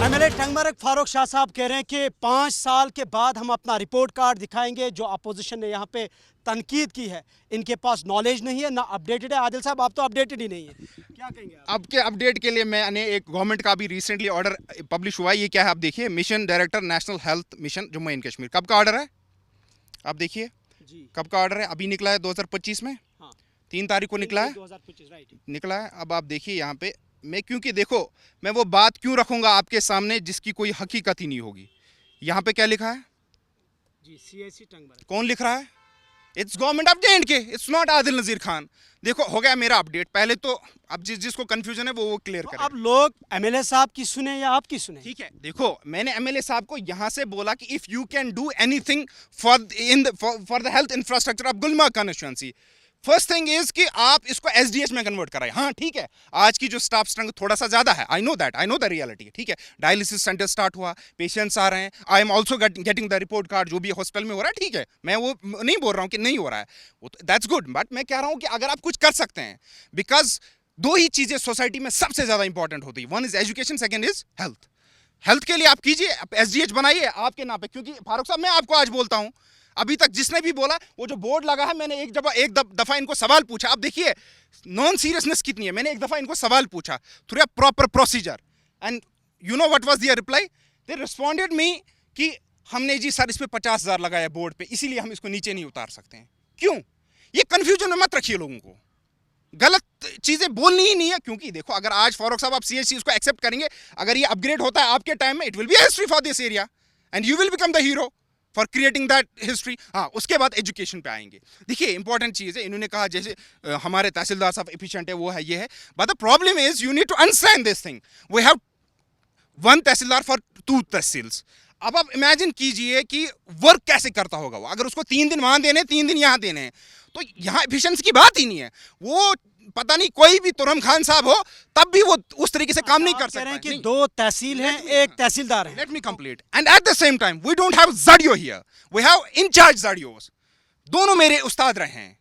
Speaker 1: MLA ٹنگ مرگ فاروق شاہ صاحب کہہ رہے ہیں کہ 5 سال کے بعد ہم اپنا رپورٹ کارڈ دکھائیں گے. جو اپوزیشن نے یہاں پہ تنقید کی ہے, ان کے پاس نالج نہیں ہے, نہ اپڈیٹڈ ہے. عادل صاحب آپ تو اپڈیٹڈ ہی نہیں ہیں, کیا کہیں گے؟
Speaker 5: اب کے اپڈیٹ کے لیے میں نے ایک گورنمنٹ کا بھی ریسنٹلی آرڈر پبلش ہوا ہے. یہ کیا ہے آپ دیکھیے, mission director national health mission Jammu and Kashmir. کب کا آرڈر ہے آپ دیکھیے, کب کا آرڈر ہے. ابھی نکلا ہے 2025 میں, 3 تاریخ کو نکلا ہے. اب آپ دیکھیے یہاں پہ میں, کیونکہ دیکھو میں وہ بات کیوں رکھوں گا آپ کے سامنے جس کی کوئی حقیقت ہی نہیں ہوگی. یہاں پہ کیا لکھا ہے,
Speaker 1: جی CIC ٹنگ مرگ.
Speaker 5: کون لکھ رہا ہے, it's government of J&K, it's not Adil Nazir Khan. देखो हो गया मेरा अपडेट। पहले तो अब जिसको कंफ्यूजन है वो क्लियर करे।
Speaker 1: अब लोग एमएलए साहब की सुने या आपकी सुने?
Speaker 5: ठीक है, देखो मैंने एमएलए साहब को यहाँ से बोला कि if you can do anything for the health infrastructure of Gulmarg constituency, first thing is कि आप इसको एसडीएच में कन्वर्ट कराएं। हाँ ठीक है, आज की जो स्टाफ स्ट्रेंथ थोड़ा सा ज़्यादा है, I know that, I know the reality. ठीक है, डायलिसिस सेंटर स्टार्ट हुआ, पेशेंट्स आ रहे हैं, I am also getting the report card जो भी हॉस्पिटल में हो रहा है। ठीक है, मैं वो नहीं बोल रहा हूँ कि नहीं हो रहा है, वो दैट्स गुड, बट मैं कह रहा हूँ कि अगर आप कुछ कर सकते हैं, बिकॉज दो ही चीज़ें सोसाइटी में सबसे ज़्यादा इंपॉर्टेंट होती है, one is education, second is health. Health के लिए आप कीजिए, एसडीएच बनाइए आपके नाम पे। क्योंकि फारूक साहब मैं आपको आज बोलता हूँ, अभी तक जिसने भी बोला वो जो बोर्ड लगा है, मैंने एक दफा इनको सवाल पूछा। अब देखिए नॉन सीरियसनेस कितनी है। मैंने एक दफा इनको सवाल पूछा through a proper procedure, and you know what was their reply? They responded me कि हमने जी सर इस पे 50,000 लगाया बोर्ड पे, इसीलिए हम इसको नीचे नहीं उतार सकते हैं। क्यों? ये कंफ्यूजन में मत रखिए लोगों को, गलत चीजें बोलनी ही नहीं है। क्योंकि देखो अगर आज फारूक साहब आप सीएचसी को एक्सेप्ट करेंगे, अगर ये अपग्रेड होता है आपके टाइम में, it will be history for this area and you will become the hero for creating that history. हाँ, उसके बाद एजुकेशन पे आएंगे। देखिए इंपॉर्टेंट चीज़ है, इन्होंने कहा जैसे हमारे तहसीलदार साहब एफिशिएंट है, वो है, ये है, but the problem is you need to understand this thing, we have one tehsildar for 2 tehsils. अब आप इमेजिन कीजिए कि वर्क कैसे करता होगा वो, अगर उसको 3 दिन वहाँ देने, 3 दिन यहाँ देने हैं, तो यहाँ एफिशिएंसी की बात ही नहीं है। वो पता नहीं कोई भी तुरम खान साहब हो, तब भी वो उस तरीके से काम नहीं कर सकता।
Speaker 1: कि 2 तहसील हैं, एक तहसीलदार है।
Speaker 5: Let me complete. And at the same time, we don't have Zadio here. We have in charge Zadios. दोनों मेरे उस्ताद रहे हैं,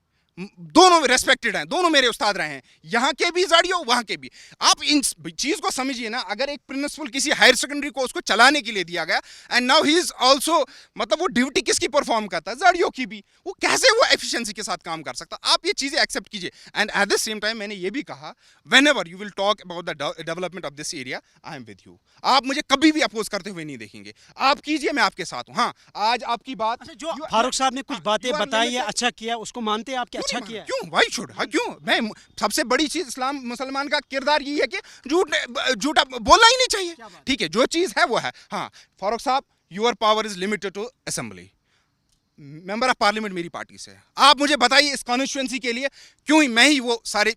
Speaker 5: दोनों रेस्पेक्टेड हैं, दोनों मेरे उस्ताद रहे हैं, यहाँ के भी जाडियो, वहाँ के भी। आप इन चीज़ को समझिए ना, अगर एक प्रिंसिपल किसी हायर सेकेंडरी को उसको चलाने के लिए दिया गया, and now he is also, मतलब वो ड्यूटी किसकी परफॉर्म करता है? जाडियो की भी। वो कैसे वो एफिशिएंसी के साथ काम कर सकता? आप ये चीज़ें एक्सेप्ट कीजिए। And at the same time मैंने ये भी कहा, when ever you will talk about the development of this area, I am with you. आप मुझे कभी भी अपोज करते हुए नहीं देखेंगे, आप कीजिए, मैं आपके साथ हूँ। हाँ, आज आपकी बात
Speaker 1: जो फारूक साहब ने कुछ बातें बताई है, अच्छा किया, उसको मानते हैं आप कि अच्छा किया?
Speaker 5: क्यों? Why should? हाँ क्यों? मैं सबसे बड़ी चीज इस्लाम मुसलमान का किरदार यही है कि झूठा बोलना ही नहीं चाहिए। ठीक है, जो चीज है वो है। हाँ फारूक साहब, your power is limited to assembly, member of parliament मेरी पार्टी से। आप मुझे बताइए इस कॉन्स्टिट्यूएंसी के लिए क्यों ही मैं ही वो सारे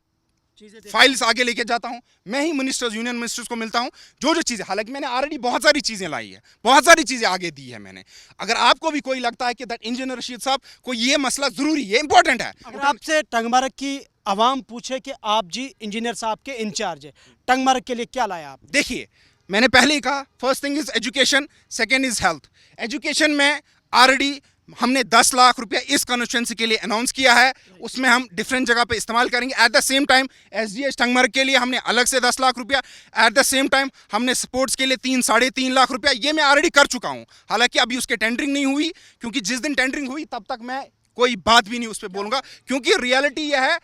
Speaker 5: फाइल्स आगे लेके जाता हूं, मैं ही मिनिस्टर्स, यूनियन मिनिस्टर्स को मिलता हूं, जो चीज़ें, हालांकि मैंने ऑलरेडी बहुत सारी चीज़ें लाई है, बहुत सारी चीज़ें आगे दी है मैंने। अगर आपको भी कोई लगता है कि दैट इंजीनियर रशीद साहब को ये मसला ज़रूरी है, इंपॉर्टेंट है,
Speaker 1: अगर आपसे टंगमर्ग की आवाम पूछे कि आप जी इंजीनियर साहब के इंचार्ज है, टंगमर्ग के लिए क्या लाया आप?
Speaker 5: देखिए मैंने पहले ही कहा, first thing is education, second is health. Education में ऑलरेडी हमने 10 लाख रुपया इस कॉन्स्टिट्यूएंसी के लिए अनाउंस किया है, उसमें हम डिफरेंट जगह पे इस्तेमाल करेंगे। At the same time SDH Tangmarg के लिए हमने अलग से 10 लाख रुपया, एट द सेम टाइम हमने स्पोर्ट्स के लिए 3-3.5 लाख रुपया, ये मैं ऑलरेडी कर चुका हूँ। हालांकि अभी उसके टेंडरिंग नहीं हुई, क्योंकि जिस दिन टेंडरिंग हुई तब तक मैं कोई बात भी नहीं उस पर बोलूँगा, क्योंकि रियलिटी यह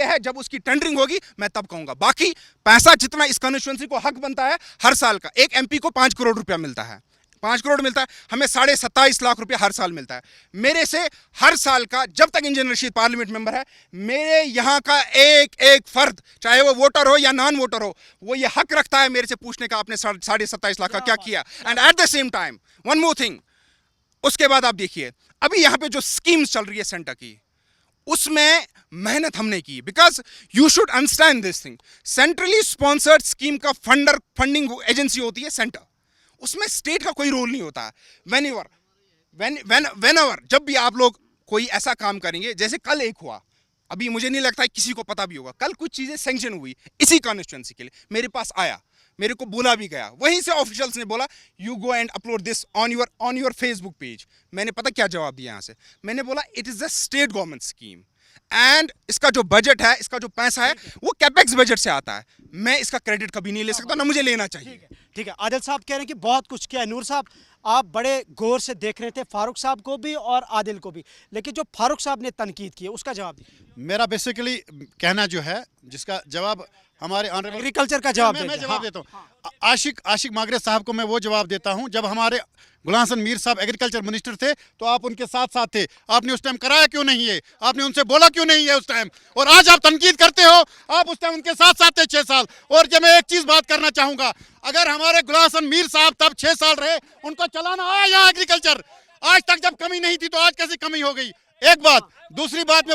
Speaker 5: है जब उसकी टेंडरिंग होगी मैं तब कहूँगा। बाकी पैसा जितना इस कॉन्स्टिट्यूएंसी को हक बनता है हर साल का, एक एमपी को 5 करोड़ रुपया मिलता है, 5 करोड़ मिलता है, हमें 27.5 लाख रुपया हर साल मिलता है। मेरे से हर साल का, जब तक इंजीनियर रशीद पार्लियामेंट मेंबर है, मेरे यहाँ का एक फर्द, चाहे वो वोटर हो या नॉन वोटर हो, वो ये हक रखता है मेरे से पूछने का आपने 27.5 लाख का क्या किया। And at the same time one more thing, उसके बाद आप देखिए अभी यहाँ पे जो स्कीम्स चल रही है सेंटर की, उसमें मेहनत हमने की, because you should understand this thing, centrally sponsored scheme का फंडिंग एजेंसी होती है सेंटर, उसमें स्टेट का कोई रोल नहीं होता है। वेनेवर जब भी आप लोग कोई ऐसा काम करेंगे, जैसे कल एक हुआ, अभी मुझे नहीं लगता है किसी को पता भी होगा, कल कुछ चीज़ें सैंक्शन हुई इसी कॉन्स्टिट्यूएंसी के लिए, मेरे पास आया, मेरे को बोला भी गया, वहीं से ऑफिशियल्स ने बोला you go and upload this on your Facebook page. मैंने पता क्या जवाब दिया यहाँ से, मैंने बोला it is the state government scheme and इसका जो बजट है, इसका जो पैसा है वो कैपेक्स बजट से आता है, मैं इसका क्रेडिट कभी नहीं ले सकता, ना मुझे लेना चाहिए।
Speaker 1: ठीक है, आदिल साहब कह रहे हैं कि बहुत कुछ किया है। नूर साहब, आप बड़े गौर से देख रहे थे फारूक साहब को भी और आदिल को भी, लेकिन जो फारूक साहब ने तनकीद की है उसका जवाब दीजिए।
Speaker 3: मेरा बेसिकली कहना जो है, जिसका जवाब हमारे ऑनरेबल
Speaker 1: एग्रीकल्चर का जवाब
Speaker 3: मैं जवाब देता हूँ। आशिक मागरे साहब को मैं वो जवाब देता हूँ, जब हमारे गुलाम हसन मीर साहब एग्रीकल्चर मिनिस्टर थे तो आप उनके साथ साथ थे, आपने उस टाइम कराया क्यों नहीं है? आपने उनसे बोला क्यों नहीं है उस टाइम? और आज आप तनकीद करते हो, आप उस टाइम उनके साथ साथ थे 6 साल। और जब मैं एक चीज़ बात करना चाहूँगा, अगर हमारे गुलाम हसन मीर साहब तब 6 साल रहे, उनको चलाना आया यहाँ एग्रीकल्चर, आज तक जब कमी नहीं थी तो आज कैसी कमी हो गई? एक बात, दूसरी बात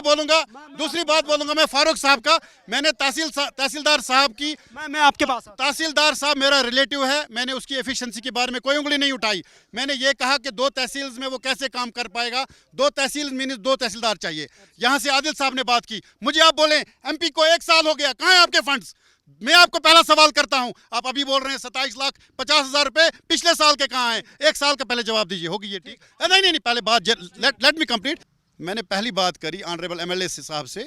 Speaker 3: बोलूंगा मैं फारूक साहब का। मैंने तहसीलदार साहब की,
Speaker 1: मैं आपके पास आता
Speaker 3: तहसीलदार साहब मेरा रिलेटिव है, मैंने उसकी एफिशिएंसी के बारे में कोई उंगली नहीं उठाई। मैंने ये कहा कि 2 तहसील में वो कैसे काम कर पाएगा, 2 तहसील मीन्स 2 तहसीलदार चाहिए। यहाँ से आदिल साहब ने बात की, मुझे आप बोलें एमपी को 1 साल हो गया, कहाँ है आपके फंड्स? मैं आपको पहला सवाल करता हूं, आप अभी बोल रहे हैं 27,50,000 रुपए पिछले साल के कहाँ हैं? 1 साल का पहले जवाब दीजिए, होगी ये ठीक? नहीं, पहले बात लेट मी कंप्लीट। मैंने पहली बात करी ऑनरेबल एमएलए साहब से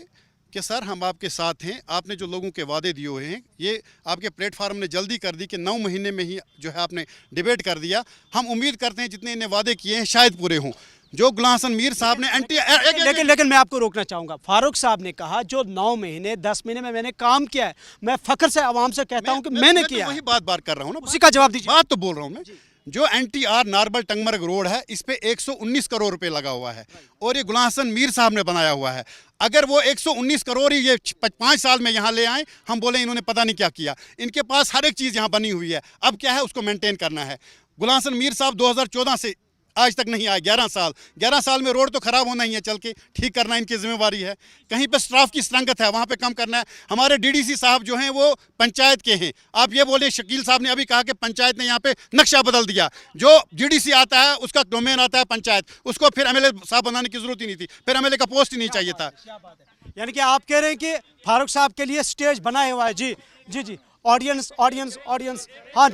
Speaker 3: कि सर हम आपके साथ हैं, आपने जो लोगों के वादे दिए हुए हैं ये आपके प्लेटफार्म ने जल्दी कर दी कि 9 महीने में ही जो है आपने डिबेट कर दिया। हम उम्मीद करते हैं जितने इन्हें वादे किए हैं शायद पूरे हों। जो गुलाम हसन मीर साहब ने
Speaker 1: लेकिन मैं आपको रोकना चाहूंगा। फारूक साहब ने कहा जो 9 महीने 10 महीने में मैंने काम किया है, मैं फख्र से आवाम से कहता हूं कि मैंने किया
Speaker 3: वही बात कर रहा हूं ना,
Speaker 1: उसी का जवाब दीजिए।
Speaker 3: बात तो बोल रहा हूं मैं। जो NTR नारबल टंगमर्ग रोड है इस पे 119 करोड़ रुपए लगा हुआ है और ये गुलाम हसन मीर साहब ने बनाया हुआ है। अगर वो 119 करोड़ ही ये 5 साल में यहाँ ले आए, हम बोले इन्होंने पता नहीं क्या किया। इनके पास हर एक चीज़ यहाँ बनी हुई है, अब क्या है उसको मेंटेन करना है। गुलाम हसन मीर साहब 2014 से आज तक नहीं आए, 11 साल में रोड तो ख़राब होना ही है, चल के ठीक करना इनकी जिम्मेवारी है। कहीं पे स्टाफ की संगत है वहाँ पे कम करना है। हमारे DDC साहब जो हैं वो पंचायत के हैं। आप ये बोले, शकील साहब ने अभी कहा कि पंचायत ने यहाँ पे नक्शा बदल दिया। जो DDC आता है उसका डोमेन आता है पंचायत, उसको फिर MLA साहब बनाने की जरूरत ही नहीं थी, फिर MLA का पोस्ट ही नहीं चाहिए था।
Speaker 1: यानी कि आप कह रहे हैं कि फारूक साहब के लिए स्टेज बनाया हुआ है। जी ऑडियंस। हाँ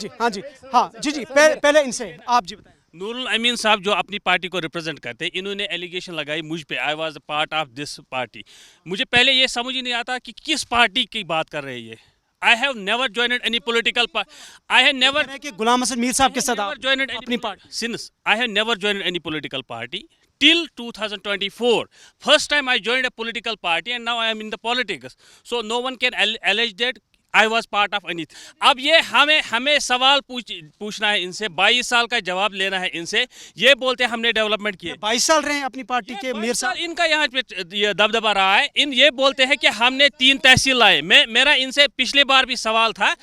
Speaker 1: जी पहले इनसे आप जी बताएं।
Speaker 10: नूरुल अमीन साहब जो अपनी पार्टी को रिप्रेजेंट करते हैं, इन्होंने एलिगेशन लगाई मुझ पे, I was part of this party. मुझे पहले ये समझ ही नहीं आता कि किस पार्टी की बात कर रहे हैं ये। I have never joined any political party, I have never
Speaker 1: कि गुलाम हसन मीर साहब के साथ
Speaker 10: ज्वाइंड अपनी party since I have never joined any political party till 2024. First time I joined a political party and now I am in the politics. So no one can allege that I was part of anything. अब ये हमें सवाल पूछना है इनसे, 22 साल का जवाब लेना है इनसे। ये बोलते हैं हमने डेवलपमेंट किए,
Speaker 1: 22 साल रहे हैं अपनी पार्टी के मीर साहब,
Speaker 10: इनका यहाँ पे ये दबदबा रहा है। ये बोलते हैं कि हमने 3 तहसील लाए। मेरा इनसे पिछली बार भी सवाल था,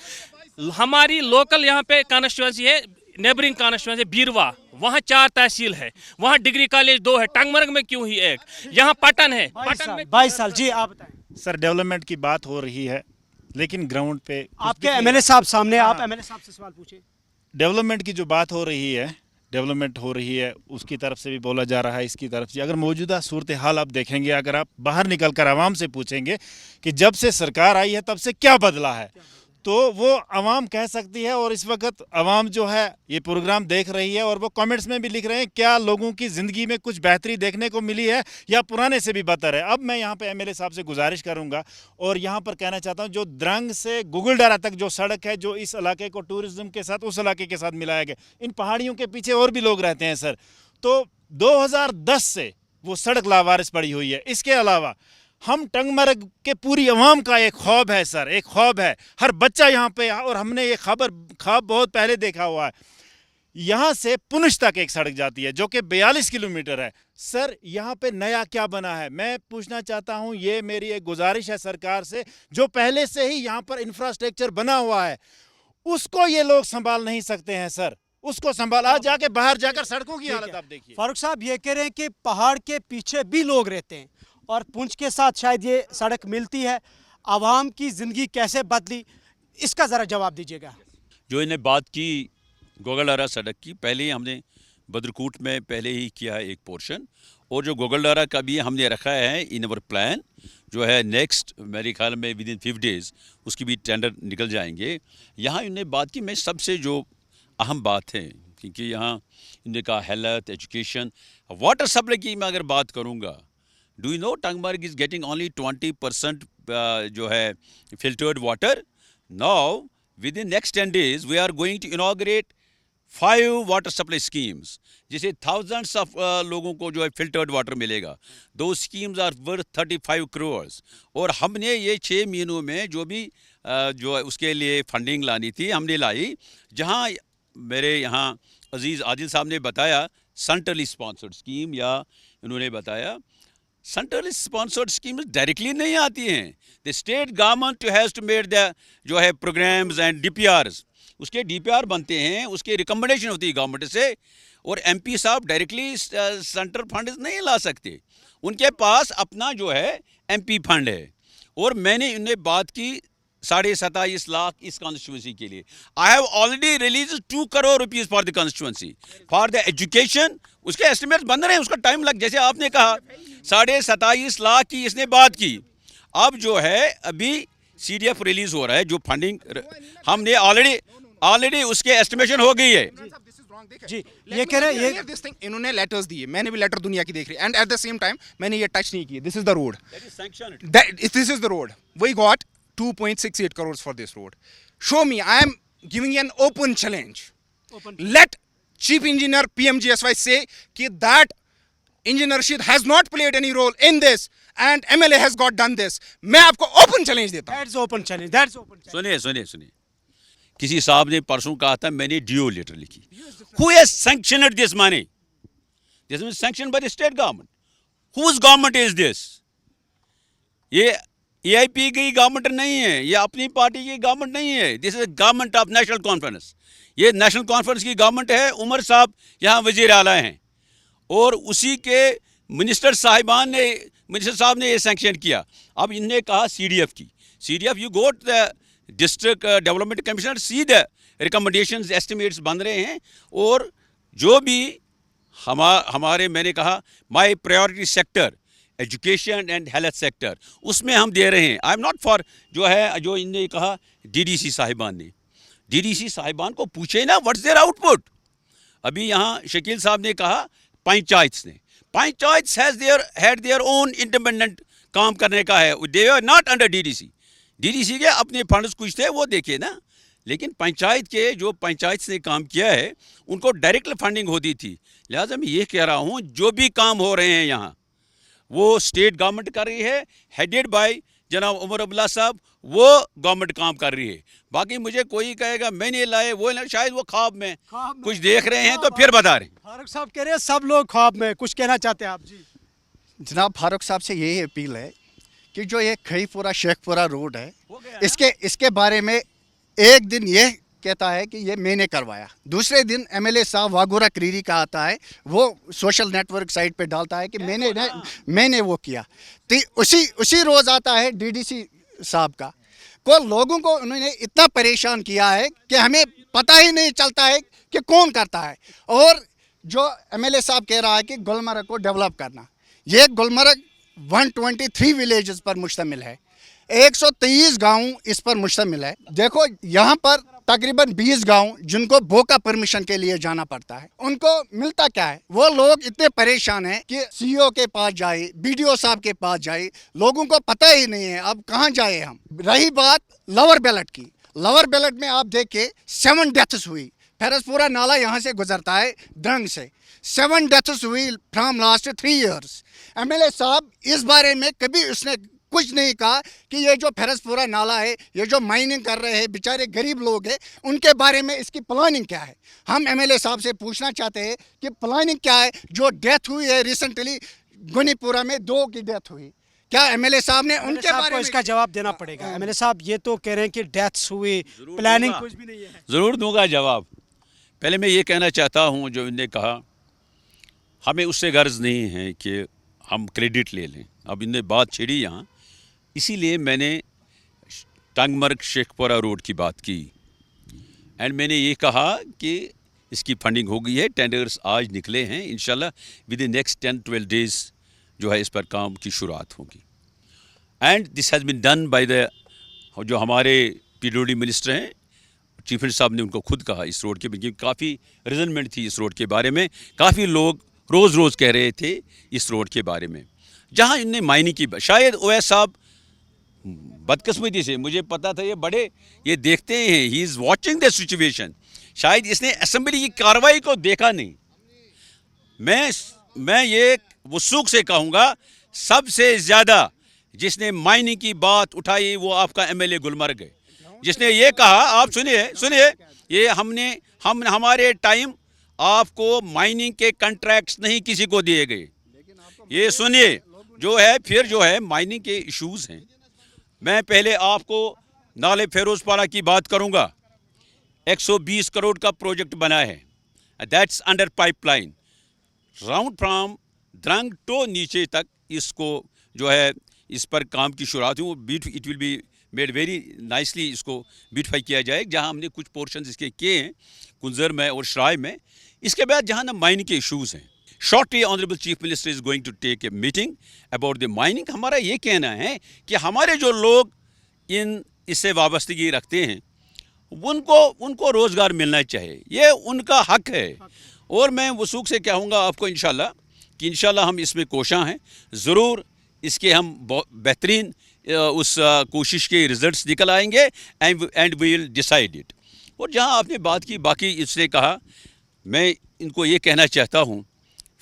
Speaker 10: हमारी लोकल यहाँ पे कॉन्स्टिट्यूंसी है, नेबरिंग कॉन्स्टिट्यूंसी बीरवा, वहाँ 4 तहसील है, वहाँ डिग्री कॉलेज 2 है, टंगमर्ग में क्यों ही 1, यहाँ पटन है।
Speaker 1: 22 साल। जी आप बताएं।
Speaker 9: सर डेवलपमेंट की बात हो रही है लेकिन ग्राउंड पे
Speaker 1: आपके MLA साहब सामने, आप MLA साहब से सवाल पूछे।
Speaker 9: डेवलपमेंट की जो बात हो रही है उसकी तरफ से भी बोला जा रहा है, इसकी तरफ से। अगर मौजूदा सूरत हाल आप देखेंगे, अगर आप बाहर निकल कर आवाम से पूछेंगे कि जब से सरकार आई है तब से क्या बदला है, तो वो आवाम कह सकती है। और इस वक्त आवाम जो है ये प्रोग्राम देख रही है और वो कमेंट्स में भी लिख रहे हैं क्या लोगों की ज़िंदगी में कुछ बेहतरी देखने को मिली है या पुराने से भी बदतर है। अब मैं यहाँ पे MLA साहब से गुजारिश करूँगा और यहाँ पर कहना चाहता हूँ, जो द्रंग से गुगलडारा तक जो सड़क है, जो इस इलाके को टूरिज़्म के साथ उस इलाके के साथ मिलाया गया, इन पहाड़ियों के पीछे और भी लोग रहते हैं सर। तो 2010 से वो सड़क लावारिस पड़ी हुई है। इसके अलावा हम टंगमर्ग के पूरी अवाम का एक ख्वाब है सर, एक ख्वाब है हर बच्चा यहाँ पे, और हमने ये ख्वाब बहुत पहले देखा हुआ है। यहाँ से पुनछ तक एक सड़क जाती है जो कि 42 किलोमीटर है। सर यहाँ पे नया क्या बना है, मैं पूछना चाहता हूँ। ये मेरी एक गुजारिश है सरकार से, जो पहले से ही यहाँ पर इंफ्रास्ट्रक्चर बना हुआ है उसको ये लोग संभाल नहीं सकते हैं सर, उसको संभाला जाके बाहर जाकर सड़कों की हालत आप देखिए।
Speaker 1: फारूक साहब ये कह रहे हैं कि पहाड़ के पीछे भी लोग रहते हैं और पुंछ के साथ शायद ये सड़क मिलती है, आवाम की ज़िंदगी कैसे बदली, इसका ज़रा जवाब दीजिएगा।
Speaker 2: जो इन्हें बात की गोगलडारा सड़क की, पहले ही हमने बद्रकूट में पहले ही किया है एक पोर्शन, और जो गोगलडारा का भी हमने रखा है इन अवर प्लान, जो है नेक्स्ट मेरे ख्याल में विद इन 5 डेज़ उसकी भी टेंडर निकल जाएंगे। यहाँ इन्हें बात की, मैं सबसे जो अहम बात है, क्योंकि यहाँ इन्हें कहा हेल्थ, एजुकेशन, वाटर सप्लाई की मैं अगर बात करूँगा, do you know Tangmarg is getting only 20% जो है filtered water. Now with in next 10 days we are going to inaugurate 5 water supply schemes, जिसे थाउजेंड्स ऑफ लोगों को जो है फिल्टर्ड वाटर मिलेगा। दो स्कीम्स आर वर्थ 35 crores। और हमने ये 6 महीनों में जो भी जो है उसके लिए फंडिंग लानी थी हमने लाई। जहाँ मेरे यहाँ अजीज़ आदिल साहब ने बताया सेंट्रली स्पॉन्सर्ड स्कीम, या उन्होंने बताया सेंट्रली स्पॉन्सर्ड स्कीम्स डायरेक्टली नहीं आती हैं। The state government has to made the जो है प्रोग्राम्स एंड DPRs, اس کے ڈی پی آر بنتے ہیں, اس کے ریکمنڈیشن ہوتی ہے گورنمنٹ سے, اور ایم پی صاحب ڈائریکٹلی سینٹرل فنڈز نہیں لا سکتے, ان کے پاس اپنا جو ہے ایم پی فنڈ ہے. اور میں نے انہیں بات کی 27.5 لاکھ اس کانسٹیٹوینسی کے لیے. I have already release 2 crore rupees for the constituency for the education. اس کے ایسٹیمیٹ بن رہے ہیں, اس کا ٹائم لگ, جیسے آپ نے کہا 27.5 لاکھ کی اس نے بات کی. اب جو ہے ابھی سی ڈی ایف ریلیز ہو رہا ہے, جو فنڈنگ ہم نے آلریڈی اس کے ایسٹیمیشن ہو گئی ہے.
Speaker 1: جی یہ کہہ رہے ہیں
Speaker 5: انہوں نے لیٹرز دیے, میں نے بھی لیٹر دنیا کی دیکھ رہی, and at the same time میں نے یہ ٹچ نہیں کی. This is the road, this is the road, we got 2.68 crores for this road. Show me, I am giving an open challenge. Let Chief Engineer PMGSY say that engineership has not played any role in this and MLA has got done this. میں آپ کو open challenge دیتا ہوں.
Speaker 1: That's open challenge, that's open challenge.
Speaker 2: سنیے کسی صاحب نے پرسوں کہا تھا میں نے ڈیو لیٹر لکھی. Who has sanctioned this money? This is sanctioned by the state government. Whose government is this? یہ اے آئی پی کی گورنمنٹ نہیں ہے, یہ اپنی پارٹی کی گورنمنٹ نہیں ہے. This is government of National Conference. یہ نیشنل کانفرنس کی گورنمنٹ ہے. عمر صاحب یہاں وزیر اعلیٰ ہیں, اور اسی کے منسٹر صاحب نے یہ سینکشن کیا. اب ان نے کہا سی ڈی ایف کی, C D F you go to the district development commissioner, see the recommendations estimates بن رہے ہیں, اور جو بھی ہمارے میں نے کہا my priority sector education and health sector, اس میں ہم دے رہے ہیں. آئی ایم ناٹ فار جو ان نے کہا ڈی ڈی سی صاحبان نے, ڈی ڈی سی صاحبان کو پوچھے نا واٹس دیئر آؤٹ پٹ. ابھی یہاں شکیل صاحب نے کہا panchayats had their own independent کام کرنے کا ہے, they are not under D D C. D D C کے اپنے فنڈز کچھ تھے وہ دیکھے نا, لیکن پنچایت نے کام کیا ہے ان کو ڈائریکٹ فنڈنگ ہوتی تھی. لہٰذا میں یہ کہہ رہا ہوں جو بھی کام ہو رہے ہیں یہاں وہ اسٹیٹ گورنمنٹ کر رہی ہے, ہیڈیڈ بائی جناب عمر عبداللہ صاحب, وہ گورنمنٹ کام کر رہی ہے. باقی مجھے کوئی کہے گا میں نے لائے وہ, شاید وہ خواب میں کچھ دیکھ رہے ہیں تو پھر بتا رہے ہیں.
Speaker 1: فاروق صاحب کہہ رہے ہیں سب لوگ خواب میں, کچھ کہنا چاہتے ہیں آپ؟ جی
Speaker 11: جناب فاروق صاحب سے یہی اپیل ہے کہ جو یہ کھئی پورہ شیخ پورہ روڈ ہے, اس کے بارے میں ایک دن یہ کہتا ہے کہ یہ میں نے کروایا, دوسرے دن ایم ایل اے صاحب واگورا کریری کا آتا ہے, وہ سوشل نیٹ ورک سائٹ پہ ڈالتا ہے کہ میں نے وہ کیا. تو اسی روز آتا ہے ڈی ڈی سی صاحب کا. لوگوں کو انہوں نے اتنا پریشان کیا ہے کہ ہمیں پتہ ہی نہیں چلتا ہے کہ کون کرتا ہے. اور جو ایم ایل اے صاحب کہہ رہا ہے کہ گلمرگ کو ڈیولپ کرنا, یہ گلمرگ 123 ولیجز پر مشتمل ہے, 123 گاؤں اس پر مشتمل ہے. دیکھو یہاں پر تقریباً 20 گاؤں جن کو بوکا پرمیشن کے لیے جانا پڑتا ہے, ان کو ملتا کیا ہے؟ وہ لوگ اتنے پریشان ہیں کہ سی او کے پاس جائے, بی ڈی او صاحب کے پاس جائے, لوگوں کو پتہ ہی نہیں ہے اب کہاں جائے ہم. رہی بات لور بیلٹ کی, لور بیلٹ میں آپ دیکھیں 7 ڈیتھس ہوئی. فیروز پورہ نالا یہاں سے گزرتا ہے درنگ سے, 7 ڈیتھس ہوئی from last 3 years. M L A صاحب اس بارے میں کبھی اس نے کچھ نہیں کہا کہ یہ جو فیروز پورہ نالا ہے, یہ جو مائننگ کر رہے ہیں بیچارے غریب لوگ ہیں, ان کے بارے میں اس کی پلاننگ کیا ہے. ہم ایم ایل اے صاحب سے پوچھنا چاہتے ہیں کہ پلاننگ کیا ہے. جو ڈیتھ ہوئی ہے ریسنٹلی گنی پورہ میں 2 کی ڈیتھ ہوئی, کیا ایم ایل اے صاحب نے ان کے بارے میں
Speaker 1: اس کا جواب دینا پڑے گا؟ ایم ایل اے صاحب یہ تو کہہ رہے ہیں کہ ڈیتھس ہوئی, پلاننگ کچھ بھی نہیں ہے.
Speaker 2: ضرور دوں گا جواب. پہلے میں یہ کہنا چاہتا ہوں جو انہوں نے کہا ہمیں اس سے غرض نہیں ہے کہ ہم کریڈٹ لے لیں. اب انہوں نے بات چھیڑی یہاں, اسی لیے میں نے ٹنگ مرگ شیخ پورہ روڈ کی بات کی, اینڈ میں نے یہ کہا کہ اس کی فنڈنگ ہو گئی ہے, ٹینڈرز آج نکلے ہیں, انشاءاللہ ود ان نیکسٹ 10-12 ڈیز جو ہے اس پر کام کی شروعات ہوگی. And this has been done by the جو ہمارے پی ڈبلیو ڈی منسٹر ہیں, چیف منسٹر صاحب نے ان کو خود کہا اس روڈ کے, کیونکہ کافی ریزنمنٹ تھی اس روڈ کے بارے میں, کافی لوگ روز کہہ رہے تھے اس روڈ کے بارے میں. جہاں ان نے مائننگ کی, شاید اویس صاحب بدقسمتی سے, مجھے پتا تھا یہ دیکھتے ہیں, ہی از واچنگ دا سچویشن, شاید اس نے اسمبلی کی کارروائی کو دیکھا نہیں. میں یہ وثوق سے کہوں گا سب سے زیادہ جس نے مائننگ کی بات اٹھائی وہ آپ کا ایم ایل اے گلمرگ ہے, جس نے یہ کہا, آپ سنیے یہ ہمارے ٹائم آپ کو مائننگ کے کنٹریکٹس نہیں کسی کو دیے گئے. یہ سنیے جو ہے, پھر جو ہے مائننگ کے ایشوز ہیں. میں پہلے آپ کو نالے فیروز پارہ کی بات کروں گا. 120 करोड़ का प्रोजेक्ट बना है, that's under pipeline, round from Drang to नीचे तक इसको जो है इस पर काम की शुरुआत हुई। It will be made very nicely, इसको ब्यूटिफाई किया जाए, जहां हमने कुछ पोर्शंस इसके किए हैं कुंजर में और शराय में। इसके बाद जहां ना माइनिंग के इश्यूज़ हैं, shortly honourable chief minister is going to take a meeting about the mining. हमारा ये कहना है कि हमारे जो लोग इससे वाबस्तगी रखते हैं उनको रोज़गार मिलना चाहिए, ये उनका हक है। और मैं वसूख से कहूँगा आपको इंशाल्लाह हम इसमें कोशां हैं, ज़रूर इसके हम बेहतरीन उस कोशिश के रिजल्ट्स निकल आएंगे and we will decide it. और जहाँ आपने बात की, बाकी इसने कहा, मैं इनको ये कहना चाहता हूँ,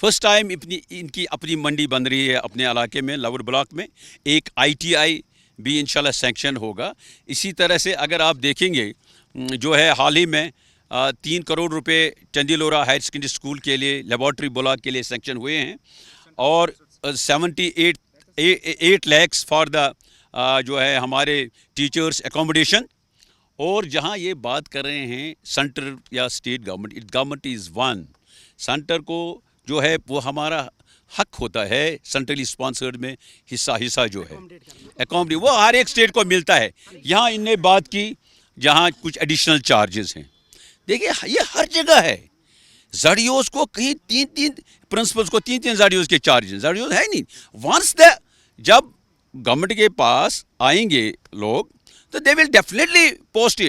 Speaker 2: फर्स्ट टाइम इनकी अपनी मंडी बन रही है अपने इलाके में, लाहौर ब्लॉक में। एक ITI भी इंशाल्लाह सैंक्शन होगा। इसी तरह से अगर आप देखेंगे जो है हाल ही में 3 करोड़ रुपए चंदीलोरा हायर सेकेंडरी स्कूल के लिए, लेबॉर्ट्री ब्लॉक के लिए सैंक्शन हुए हैं, और 78 लैक्स फॉर द जो है हमारे टीचर्स एकोमोडेशन। और जहाँ ये बात कर रहे हैं सेंटर या state government is one. Centre को जो है वो हमारा हक होता है, सेंट्रली स्पॉन्सर्ड में हिस्सा जो है एकोमोडेट वो हर एक स्टेट को मिलता है। यहाँ इनने बात की जहाँ कुछ एडिशनल चार्जेस हैं, देखिए ये हर जगह है। ज़ाडियोस को कहीं 3 प्रिंसिपल्स को 3 ज़ाडियोस के चार्जेस, ज़ाडियोस है नहीं। वंस जब गवर्नमेंट के पास आएंगे लोग तो they will definitely post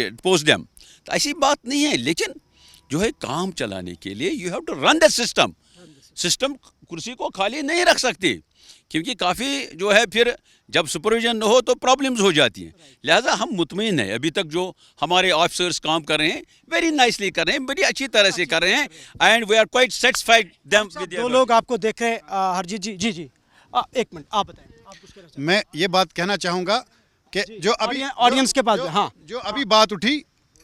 Speaker 2: them, तो ऐसी बात नहीं है। लेकिन जो है काम चलाने के लिए you have to run the system कुर्सी को खाली नहीं रख सकती, क्योंकि काफ़ी जो है फिर जब सुपरविजन न हो तो प्रॉब्लम्स हो जाती हैं। लिहाजा हम मुतमईन हैं, अभी तक जो हमारे ऑफिसर्स काम कर रहे हैं वेरी नाइसली कर रहे हैं, बड़ी अच्छी तरह से कर रहे हैं, and we are quite satisfied them with
Speaker 1: दो लोग आपको देख रहे हैं। हरजीत जी, जी एक मिनट, आप बताएं, आप कुछ कहना चाहते हैं?
Speaker 3: मैं ये बात कहना चाहूँगा कि जो अभी
Speaker 1: ऑडियंस के पास, हाँ,
Speaker 3: जो अभी बात उठी,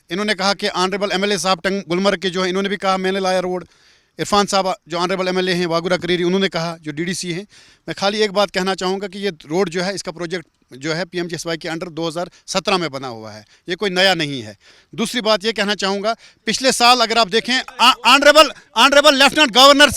Speaker 3: इन्होंने कहा कि ऑनरेबल MLA साहब गुलमर्ग के जो है, इन्होंने भी कहा मैंने लाया रोड। इरफान साहब जो ऑनरेबल MLA हैं वागुरा करीरी, उन्होंने कहा, जो DDC हैं। मैं खाली एक बात कहना चाहूँगा कि ये रोड जो है, इसका प्रोजेक्ट जो है PMGSY के अंडर 2017 में बना हुआ है, ये कोई नया नहीं है। दूसरी बात ये कहना चाहूँगा, पिछले साल अगर आप देखें ऑनरेबल लेफ्टिनेंट गवर्नर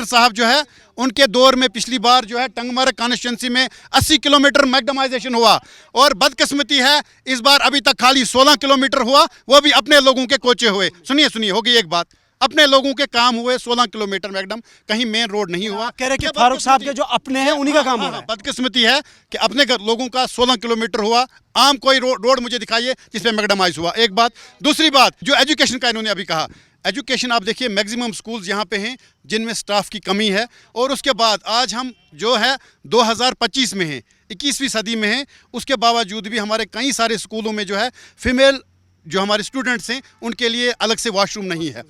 Speaker 3: साहब जो है, उनके दौर में पिछली बार जो है टंगमर्ग कॉन्स्टिट्यूंसी में 80 किलोमीटर मैग्डमाइजेशन हुआ, और बदकिस्मती है इस बार अभी तक खाली 16 किलोमीटर हुआ, वो भी अपने लोगों के कोचे हुए। सुनिए होगी एक बात, अपने लोगों के काम हुए 16 किलोमीटर मैगडम, कहीं मेन रोड नहीं हुआ।
Speaker 1: कह रहे कि फारूक साहब के जो अपने हैं उन्हीं का काम हो रहा है।
Speaker 3: बदकिस्मती है कि अपने लोगों का 16 किलोमीटर हुआ, आम कोई रोड मुझे दिखाइए जिसमें मैगडमाइज हुआ। एक बात। दूसरी बात, जो एजुकेशन का इन्होंने अभी कहा, एजुकेशन आप देखिए मैक्सिमम स्कूल्स यहाँ पे हैं जिनमें स्टाफ की कमी है, और उसके बाद आज हम जो है 2025 में हैं, 21वीं सदी में हैं, उसके बावजूद भी हमारे कई सारे स्कूलों में जो है फीमेल जो हमारे स्टूडेंट्स हैं उनके लिए अलग से वॉशरूम नहीं है,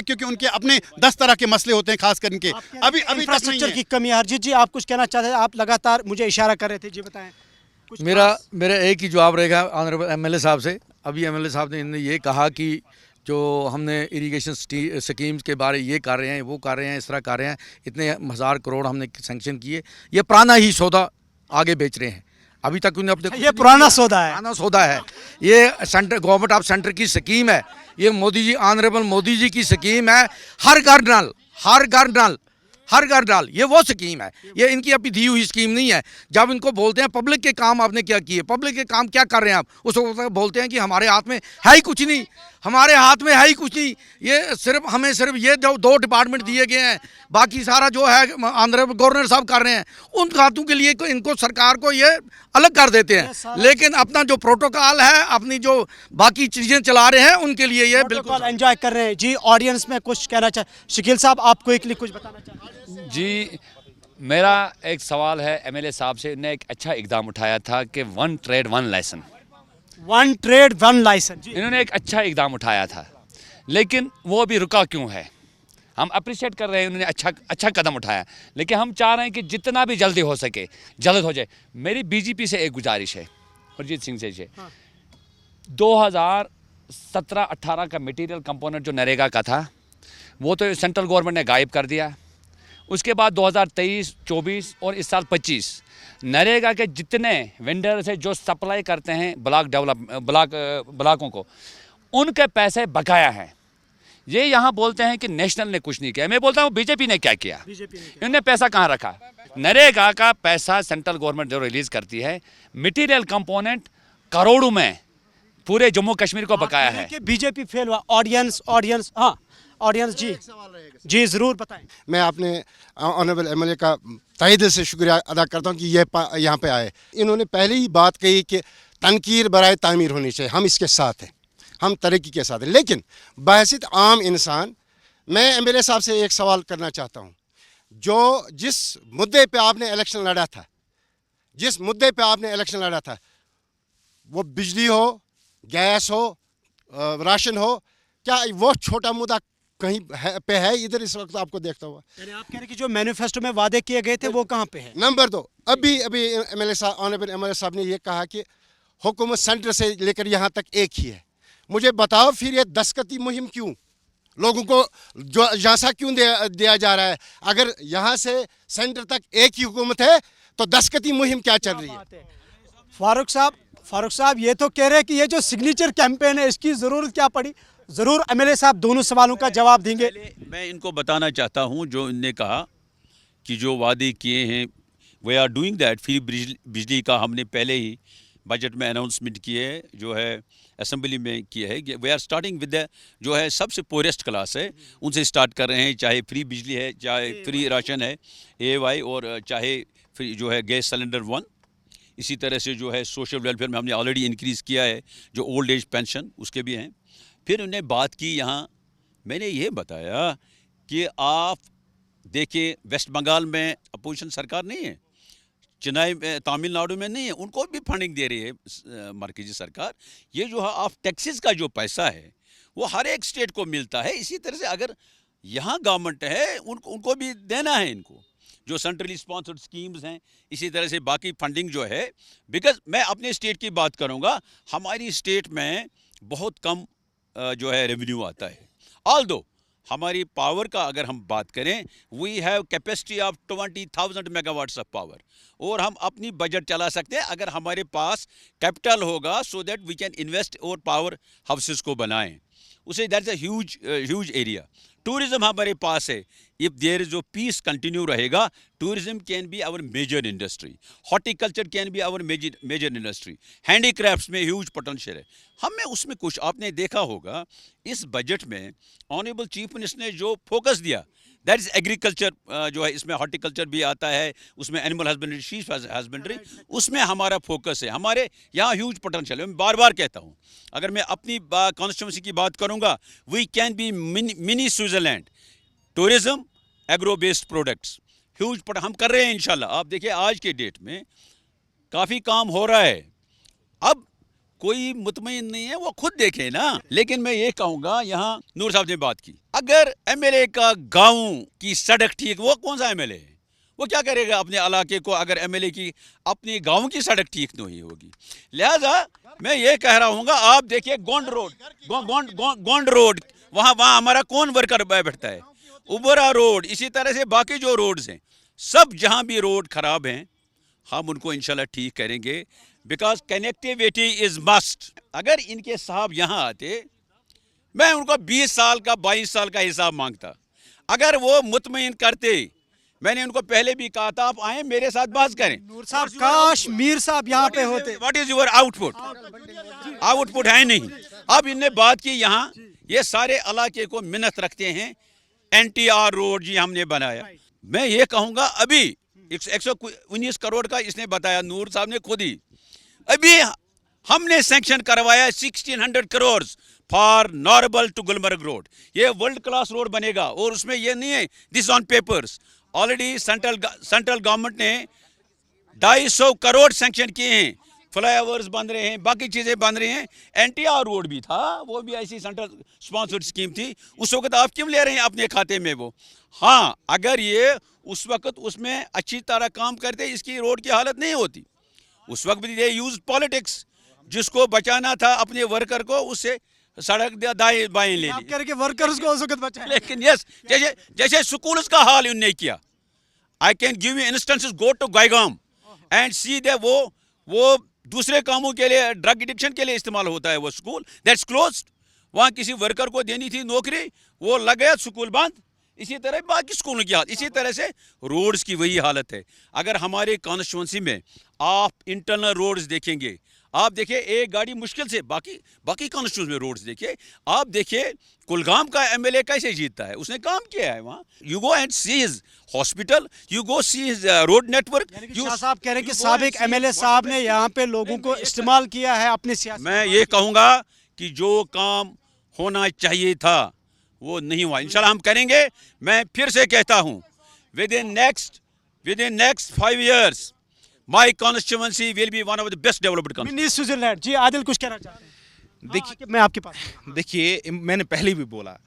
Speaker 3: क्योंकि उनके अपने 10 तरह के मसले होते हैं, खास करके अभी
Speaker 1: इंफ्रास्ट्रक्चर की कमी है। हरजीत जी, आप कुछ कहना चाहते हैं? आप लगातार मुझे इशारा कर रहे थे, जी बताएं।
Speaker 6: मेरा एक ही जवाब रहेगा ऑनरेबल MLA साहब से। अभी MLA साहब ने ये कहा कि जो हमने इरिगेशन स्कीम्स के बारे ये कर रहे हैं, वो कर रहे हैं, इस तरह कर रहे हैं, इतने 1000 करोड़ हमने सैंक्शन किए, ये पुराना ही सौदा आगे बेच रहे हैं। अभी तक उन्हें अपने
Speaker 1: ये पुराना सौदा है,
Speaker 6: ये सेंटर गवर्नमेंट ऑफ सेंटर की स्कीम है, ये मोदी जी, ऑनरेबल मोदी जी की स्कीम है। हर घर नल, ये वो स्कीम है, ये इनकी अभी दी हुई स्कीम नहीं है। जब इनको बोलते हैं पब्लिक के काम आपने क्या किए, पब्लिक के काम क्या कर रहे हैं आप, उस वक्त बोलते हैं कि हमारे हाथ में है ही कुछ नहीं, ये हमें सिर्फ ये जो 2 डिपार्टमेंट दिए गए हैं, बाकी सारा जो है ऑनरेबल गवर्नर साहब कर रहे हैं, उन खातों के लिए इनको सरकार को ये अलग कर देते हैं। लेकिन अपना जो प्रोटोकॉल है, अपनी जो बाकी चीज़ें चला रहे हैं, उनके लिए ये बिल्कुल
Speaker 1: एंजॉय कर रहे हैं। जी, ऑडियंस में कुछ कहना चाहे, शकील साहब आप क्विकली कुछ बताना चाहते हैं?
Speaker 7: जी, मेरा एक सवाल है MLA साहब से। उन्होंने एक अच्छा इकदाम उठाया था कि 1 ट्रेड 1 लाइसेंस,
Speaker 1: 1 ट्रेड 1 लाइसेंस,
Speaker 7: इन्होंने एक अच्छा इकदाम उठाया था, लेकिन वो अभी रुका क्यों है? हम अप्रिशिएट कर रहे हैं, उन्होंने अच्छा कदम उठाया, लेकिन हम चाह रहे हैं कि जितना भी जल्दी हो सके जल्द हो जाए। मेरी BJP से एक गुजारिश है, अरिजीत सिंह से, 2017-18 का मटेरियल कंपोनेंट जो नरेगा का था, वो तो सेंट्रल गवर्नमेंट ने गायब कर दिया। उसके बाद 2023, 24 और इस साल 25 नरेगा के जितने वेंडर्स हैं जो सप्लाई करते हैं ब्लॉकों को, उनके पैसे बकाया हैं। ये यहाँ बोलते हैं कि नेशनल ने कुछ नहीं किया। मैं बोलता हूँ बीजेपी ने क्या किया, इन्होंने पैसा कहाँ रखा। नरेगा का पैसा सेंट्रल गवर्नमेंट जो रिलीज करती है, मटेरियल कंपोनेंट करोड़ों में पूरे जम्मू कश्मीर को बकाया है।
Speaker 1: कि बीजेपी फेल हुआ। ऑडियंस हाँ, ऑडियंस जी जरूर बताएं।
Speaker 12: मैं अपने ऑनरेबल एमएलए का तहे दिल से शुक्रिया अदा करता हूं कि ये यहाँ पे आए। इन्होंने पहले ही बात कही कि तनकीर बराए तामीर होनी चाहिए, हम इसके साथ हैं, हम तरक्की के साथ हैं। लेकिन बहैसियत आम इंसान मैं एमएलए साहब से एक सवाल करना चाहता हूँ। जिस मुद्दे पे आपने इलेक्शन लड़ा था, वो बिजली हो, गैस हो, राशन हो, क्या वो छोटा मुद्दा कहीं पे है इधर इस वक्त आपको देखता हुआ?
Speaker 1: यानी आप कह रहे हैं कि जो मैनिफेस्टो में वादे किए गए थे वो कहाँ पे है?
Speaker 12: नंबर 2, अभी एमएलए साहब, ऑनरेबल एमएलए साहब ने ये कहा कि हुकूमत सेंटर से लेकर यहाँ तक एक ही है। मुझे बताओ फिर ये दस्तखती मुहिम क्यों, लोगों को जो झांसा क्यों दिया जा रहा है? अगर यहाँ से सेंटर तक एक ही हुकूमत है तो दस्तखती मुहिम क्या चल रही है?
Speaker 1: फारूक साहब ये तो कह रहे हैं कि ये जो सिग्नेचर कैंपेन है इसकी ज़रूरत क्या पड़ी? ज़रूर एमएलए साहब दोनों सवालों का जवाब देंगे।
Speaker 2: मैं इनको बताना चाहता हूं, जो इनने कहा कि जो वादे किए हैं we are doing that. Free बिजली का हमने पहले ही बजट में अनाउंसमेंट किए है, जो है असेंबली में किया है। We are starting with the जो है सबसे पोरेस्ट क्लास है, उनसे स्टार्ट कर रहे हैं। चाहे फ्री बिजली है, चाहे फ्री राशन है AY, और चाहे फ्री जो है गैस सिलेंडर 1। इसी तरह से जो है सोशल वेलफेयर में हमने ऑलरेडी इंक्रीज़ किया है, जो ओल्ड एज पेंशन उसके भी हैं। फिर उन्हें बात की यहाँ, मैंने ये बताया कि आप देखिए वेस्ट बंगाल में अपोजिशन सरकार नहीं है, चेन्नई में, तमिलनाडु में नहीं है, उनको भी फंडिंग दे रही है मरकजी सरकार। ये जो है ऑफ टैक्सेस का जो पैसा है वो हर एक स्टेट को मिलता है। इसी तरह से अगर यहाँ गवर्नमेंट है उनको भी देना है, इनको जो सेंट्रली स्पॉन्सर्ड स्कीम्स हैं, इसी तरह से बाकी फंडिंग जो है। बिकॉज मैं अपने स्टेट की बात करूँगा, हमारी स्टेट में बहुत कम जो है रेवेन्यू आता है। ऑल्दो हमारी पावर का अगर हम बात करें, we have capacity of 20,000 megawatts of power, और हम अपनी बजट चला सकते हैं अगर हमारे पास कैपिटल होगा, so that we can invest और पावर हाउसेस को बनाएं। उसे that's a huge area. Tourism हमारे पास है। इफ देयर इज जो पीस कंटिन्यू रहेगा, tourism can be our major industry, horticulture can be our major industry, handicrafts में ह्यूज पोटेंशियल है। हमें उसमें कुछ आपने देखा होगा इस बजट में ऑनरेबल चीफ मिनिस्टर ने जो फोकस दिया, दैट इज एग्रीकल्चर, जो है इसमें हॉर्टिकल्चर भी आता है, उसमें एनिमल हस्बेंड्री, शीप हस्बेंड्री, उसमें हमारा फोकस है। हमारे यहाँ ह्यूज पोटेंशियल है। मैं बार बार कहता हूँ, अगर मैं अपनी कॉन्स्टिट्यूंसी की बात करूँगा, we can be mini Switzerland. Tourism, agro based products, huge हम कर रहे हैं इंशाल्लाह। आप देखिए आज के डेट में काफ़ी काम हो रहा है। अब कोई मुतमईन नहीं है, वो खुद देखे ना। लेकिन मैं ये कहूँगा, यहाँ नूर साहब ने बात की, अगर एमएलए का गाँव की सड़क ठीक, वो कौन सा एमएलए है, वो क्या करेगा अपने इलाके को अगर एमएलए की अपने गाँव की सड़क ठीक नहीं होगी। लिहाजा मैं ये कह रहा हूँ, आप देखिए गोंड रोड, वहाँ हमारा कौन वर्कर बैठता है, उबरा रोड, इसी तरह से बाकी जो रोड्स हैं, सब जहाँ भी रोड ख़राब हैं हम उनको इंशाल्लाह ठीक करेंगे। Because connectivity is must. अगर इनके साहब यहाँ आते, मैं उनको 20 साल का 22 साल का हिसाब मांगता। अगर वो मुतमईन करते, मैंने उनको पहले भी कहा था, आप आए मेरे साथ बात करें।
Speaker 1: नूर साहब, काश मीर साहब यहाँ पे होते।
Speaker 2: व्हाट इज योर आउटपुट है नहीं। अब इनने बात की, यहाँ ये सारे इलाके को मिन्नत रखते हैं, NTR रोड जी हमने बनाया। मैं ये कहूँगा, अभी 119 करोड़ का इसने बताया, नूर साहब ने खुद ही, अभी हमने सैंक्शन करवाया 1600 crore for Narbal to Gulmarg road. ये वर्ल्ड क्लास रोड बनेगा, और उसमें ये नहीं है this on papers. Already central government ने 250 करोड़ सैंक्शन किए हैं, फ्लाईओवर्स बन रहे हैं, बाकी चीज़ें बन रही हैं। NTR रोड भी था, वो भी ऐसी सेंट्रल स्पॉन्सर्ड स्कीम थी। उस वक्त आप क्यों ले रहे हैं अपने खाते में वो? हाँ, अगर ये उस वक्त उसमें अच्छी तरह काम करते, इसकी रोड की हालत नहीं होती। उस वक्त भी दे यूज पॉलिटिक्स, जिसको बचाना था अपने वर्कर को, उससे सड़क दाएं बाएं ले ली
Speaker 1: करके वर्कर्स को उस वक्त बचाया।
Speaker 2: लेकिन यस, जैसे स्कूल्स का हाल उन्होंने किया। I can give you instances, go to Gaigam and see they वो दूसरे कामों के लिए, ड्रग एडिक्शन के लिए इस्तेमाल होता है वो स्कूल, दैट्स क्लोज्ड। वहाँ किसी वर्कर को देनी थी नौकरी, वो लग गया, स्कूल बंद। इसी तरह बाकी स्कूलों की हालत, इसी तरह से रोड्स की वही हालत है। अगर हमारे कॉन्स्टिट्यूंसी में आप इंटरनल रोड्स देखेंगे, आप देखिए एक गाड़ी मुश्किल से, बाकी कॉन्स्टिट्यूंसी में रोड्स देखिए, आप देखिए कुलगाम का एमएलए कैसे जीतता है, उसने काम किया है वहाँ। You go and see his hospital, you go see his road network.
Speaker 1: Shah साहब कह रहे हैं कि साबिक एमएलए साहब ने यहाँ पे लोगों को इस्तेमाल किया है अपने सियासी।
Speaker 2: मैं ये कहूँगा कि जो काम होना चाहिए था वो नहीं हुआ। इंशाल्लाह हम करेंगे। मैं फिर से कहता हूँ, with in next 5 years my constituency will be one of the best developed country.
Speaker 1: Mini Switzerland. जी आदिल कुछ कहना चाहते हैं?
Speaker 5: देखिए,
Speaker 1: मैं आपके पास।
Speaker 5: देखिए, मैंने पहले भी बोला,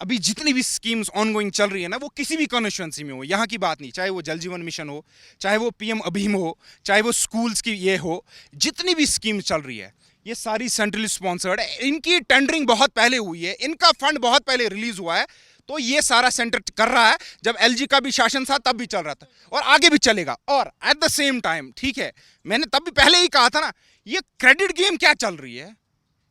Speaker 5: अभी जितनी भी स्कीम्स ऑनगोइंग चल रही है ना, वो किसी भी कॉन्स्टिट्यूंसी में हो, यहाँ की बात नहीं, चाहे वो जल जीवन मिशन हो, चाहे वो पीएम अभीम हो, चाहे वो स्कूल्स की ये हो, जितनी भी स्कीम चल रही है ये सारी सेंट्रली स्पॉन्सर्ड है। इनकी टेंडरिंग बहुत पहले हुई है, इनका फंड बहुत पहले रिलीज हुआ है, तो ये सारा सेंटर कर रहा है। जब एलजी का भी शासन था तब भी चल रहा था और आगे भी चलेगा। और एट द सेम टाइम, ठीक है, मैंने तब भी पहले ही कहा था ना, ये क्रेडिट गेम क्या चल रही है,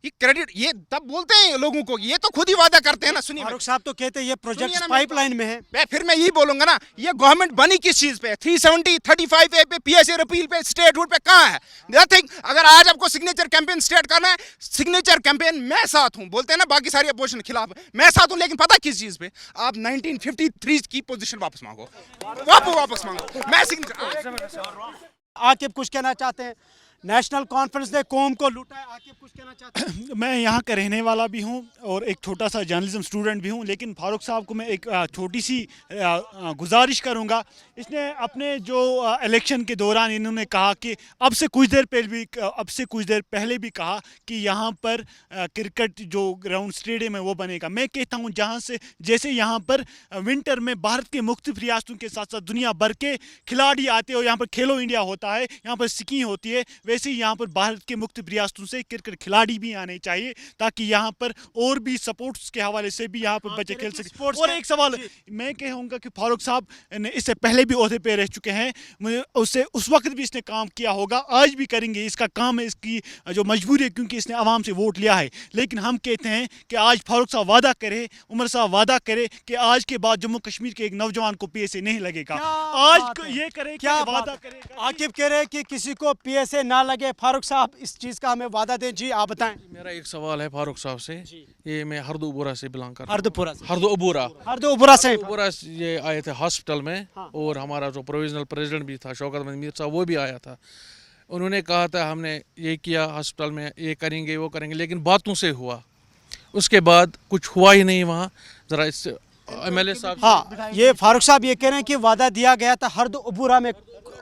Speaker 5: ये क्रेडिट, ये तब बोलते हैं लोगों को, ये तो खुद ही वादा करते हैं ना। सुनिए,
Speaker 1: फारूक साहब तो कहते हैं ये प्रोजेक्ट पाइपलाइन में है।
Speaker 5: फिर मैं यही बोलूंगा ना, ये गवर्नमेंट बनी किस चीज पे? 370, 35A पे, पीएसए रिपील पे, स्टेटहुड पे, कहाँ है? नथिंग। अगर आज आपको सिग्नेचर कैंपेन स्टार्ट करना है, सिग्नेचर कैंपेन मैं साथ हूं। बोलते हैं ना बाकी सारी अपोजिशन के खिलाफ, मैं साथ हूं, लेकिन पता किस चीज पे? आप 1953 की पोजीशन वापस मांगो, वापस मांगो। मैं सिग्नेचर।
Speaker 1: आकिब कुछ कहना चाहते हैं? नेशनल कॉन्फ्रेंस ने कौम को लूटा है, आकिब कुछ कहना चाहते हैं?
Speaker 9: मैं यहाँ का रहने वाला भी हूँ और एक छोटा सा जर्नलिज्म स्टूडेंट भी हूँ, लेकिन फारूक साहब को मैं एक छोटी सी गुजारिश करूँगा। इसने अपने जो इलेक्शन के दौरान इन्होंने कहा कि अब से कुछ देर पहले भी कहा कि यहाँ पर क्रिकेट जो ग्राउंड स्टेडियम है वो बनेगा। मैं कहता हूँ जहाँ से, जैसे यहाँ पर विंटर में भारत के मुख्तलिफ रियासतों के साथ साथ दुनिया भर के खिलाड़ी आते हो, यहाँ पर खेलो इंडिया होता है, यहाँ पर स्कीइंग होती है, वैसे ही यहाँ पर भारत के मुख्तलिफ रियासतों से क्रिकेट खिलाड़ी भी आने चाहिए, ताकि यहाँ पर और भी सपोर्ट्स के हवाले से भी यहाँ पर बच्चे खेल सकें। और एक सवाल मैं कहूँगा कि फारूक साहब ने इससे पहले भी ओहदे पे रह चुके हैं, मुझे उससे उस वक्त भी इसने काम किया होगा, आज भी करेंगे, इसका काम है, इसकी जो मजबूरी है, क्योंकि इसने आवाम से वोट लिया है। लेकिन हम कहते हैं कि आज फारूक साहब वादा करे, उमर साहब वादा करे कि आज के बाद जम्मू कश्मीर के एक नौजवान को पीएसए नहीं लगेगा। आज ये करे, क्या वादा करेगा?
Speaker 1: आकिब कह रहे हैं कि किसी को पीएसए ना लगे। फारूक साहब इस चीज का हमें वादा दें। जी आप बताएं।
Speaker 13: मेरा एक सवाल है फारूक साहब से। ये मैं हरदोपुरा से बिलोंग करता हूं।
Speaker 1: हरदोपुरा से
Speaker 13: ये आए थे हॉस्पिटल में। और हमारा जो प्रोविजनल प्रेसिडेंट भी था शौकत अहमद मीर साहब, वो भी आया था। उन्होंने कहा था हमने ये किया हॉस्पिटल में, ये करेंगे वो करेंगे, लेकिन बातों से हुआ, उसके बाद कुछ हुआ ही नहीं वहाँ। ज़रा इससे एमएलए साहब।
Speaker 1: हाँ, ये फारूक साहब ये कह रहे हैं कि वादा दिया गया था हरदोपुरा में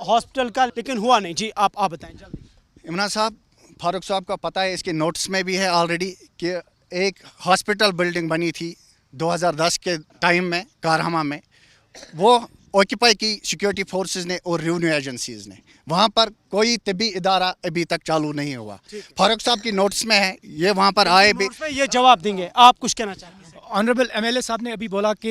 Speaker 1: हॉस्पिटल का, लेकिन हुआ नहीं। जी आप बताएं जल्दी।
Speaker 11: इमरान साहब, फारूक साहब का पता है, इसके नोट्स में भी है ऑलरेडी कि एक हॉस्पिटल बिल्डिंग बनी थी 2010 के टाइम में कारहमा में, वो ऑक्यूपाई की सिक्योरिटी फोर्सेस ने और रेवेन्यू एजेंसीज ने। वहाँ पर कोई तिब्बी इदारा अभी तक चालू नहीं हुआ। फारूक साहब की नोट्स में है, ये वहाँ पर आए भी,
Speaker 1: ये जवाब देंगे। आप कुछ कहना चाहते हैं?
Speaker 8: ऑनरेबल एमएलए साहब ने अभी बोला कि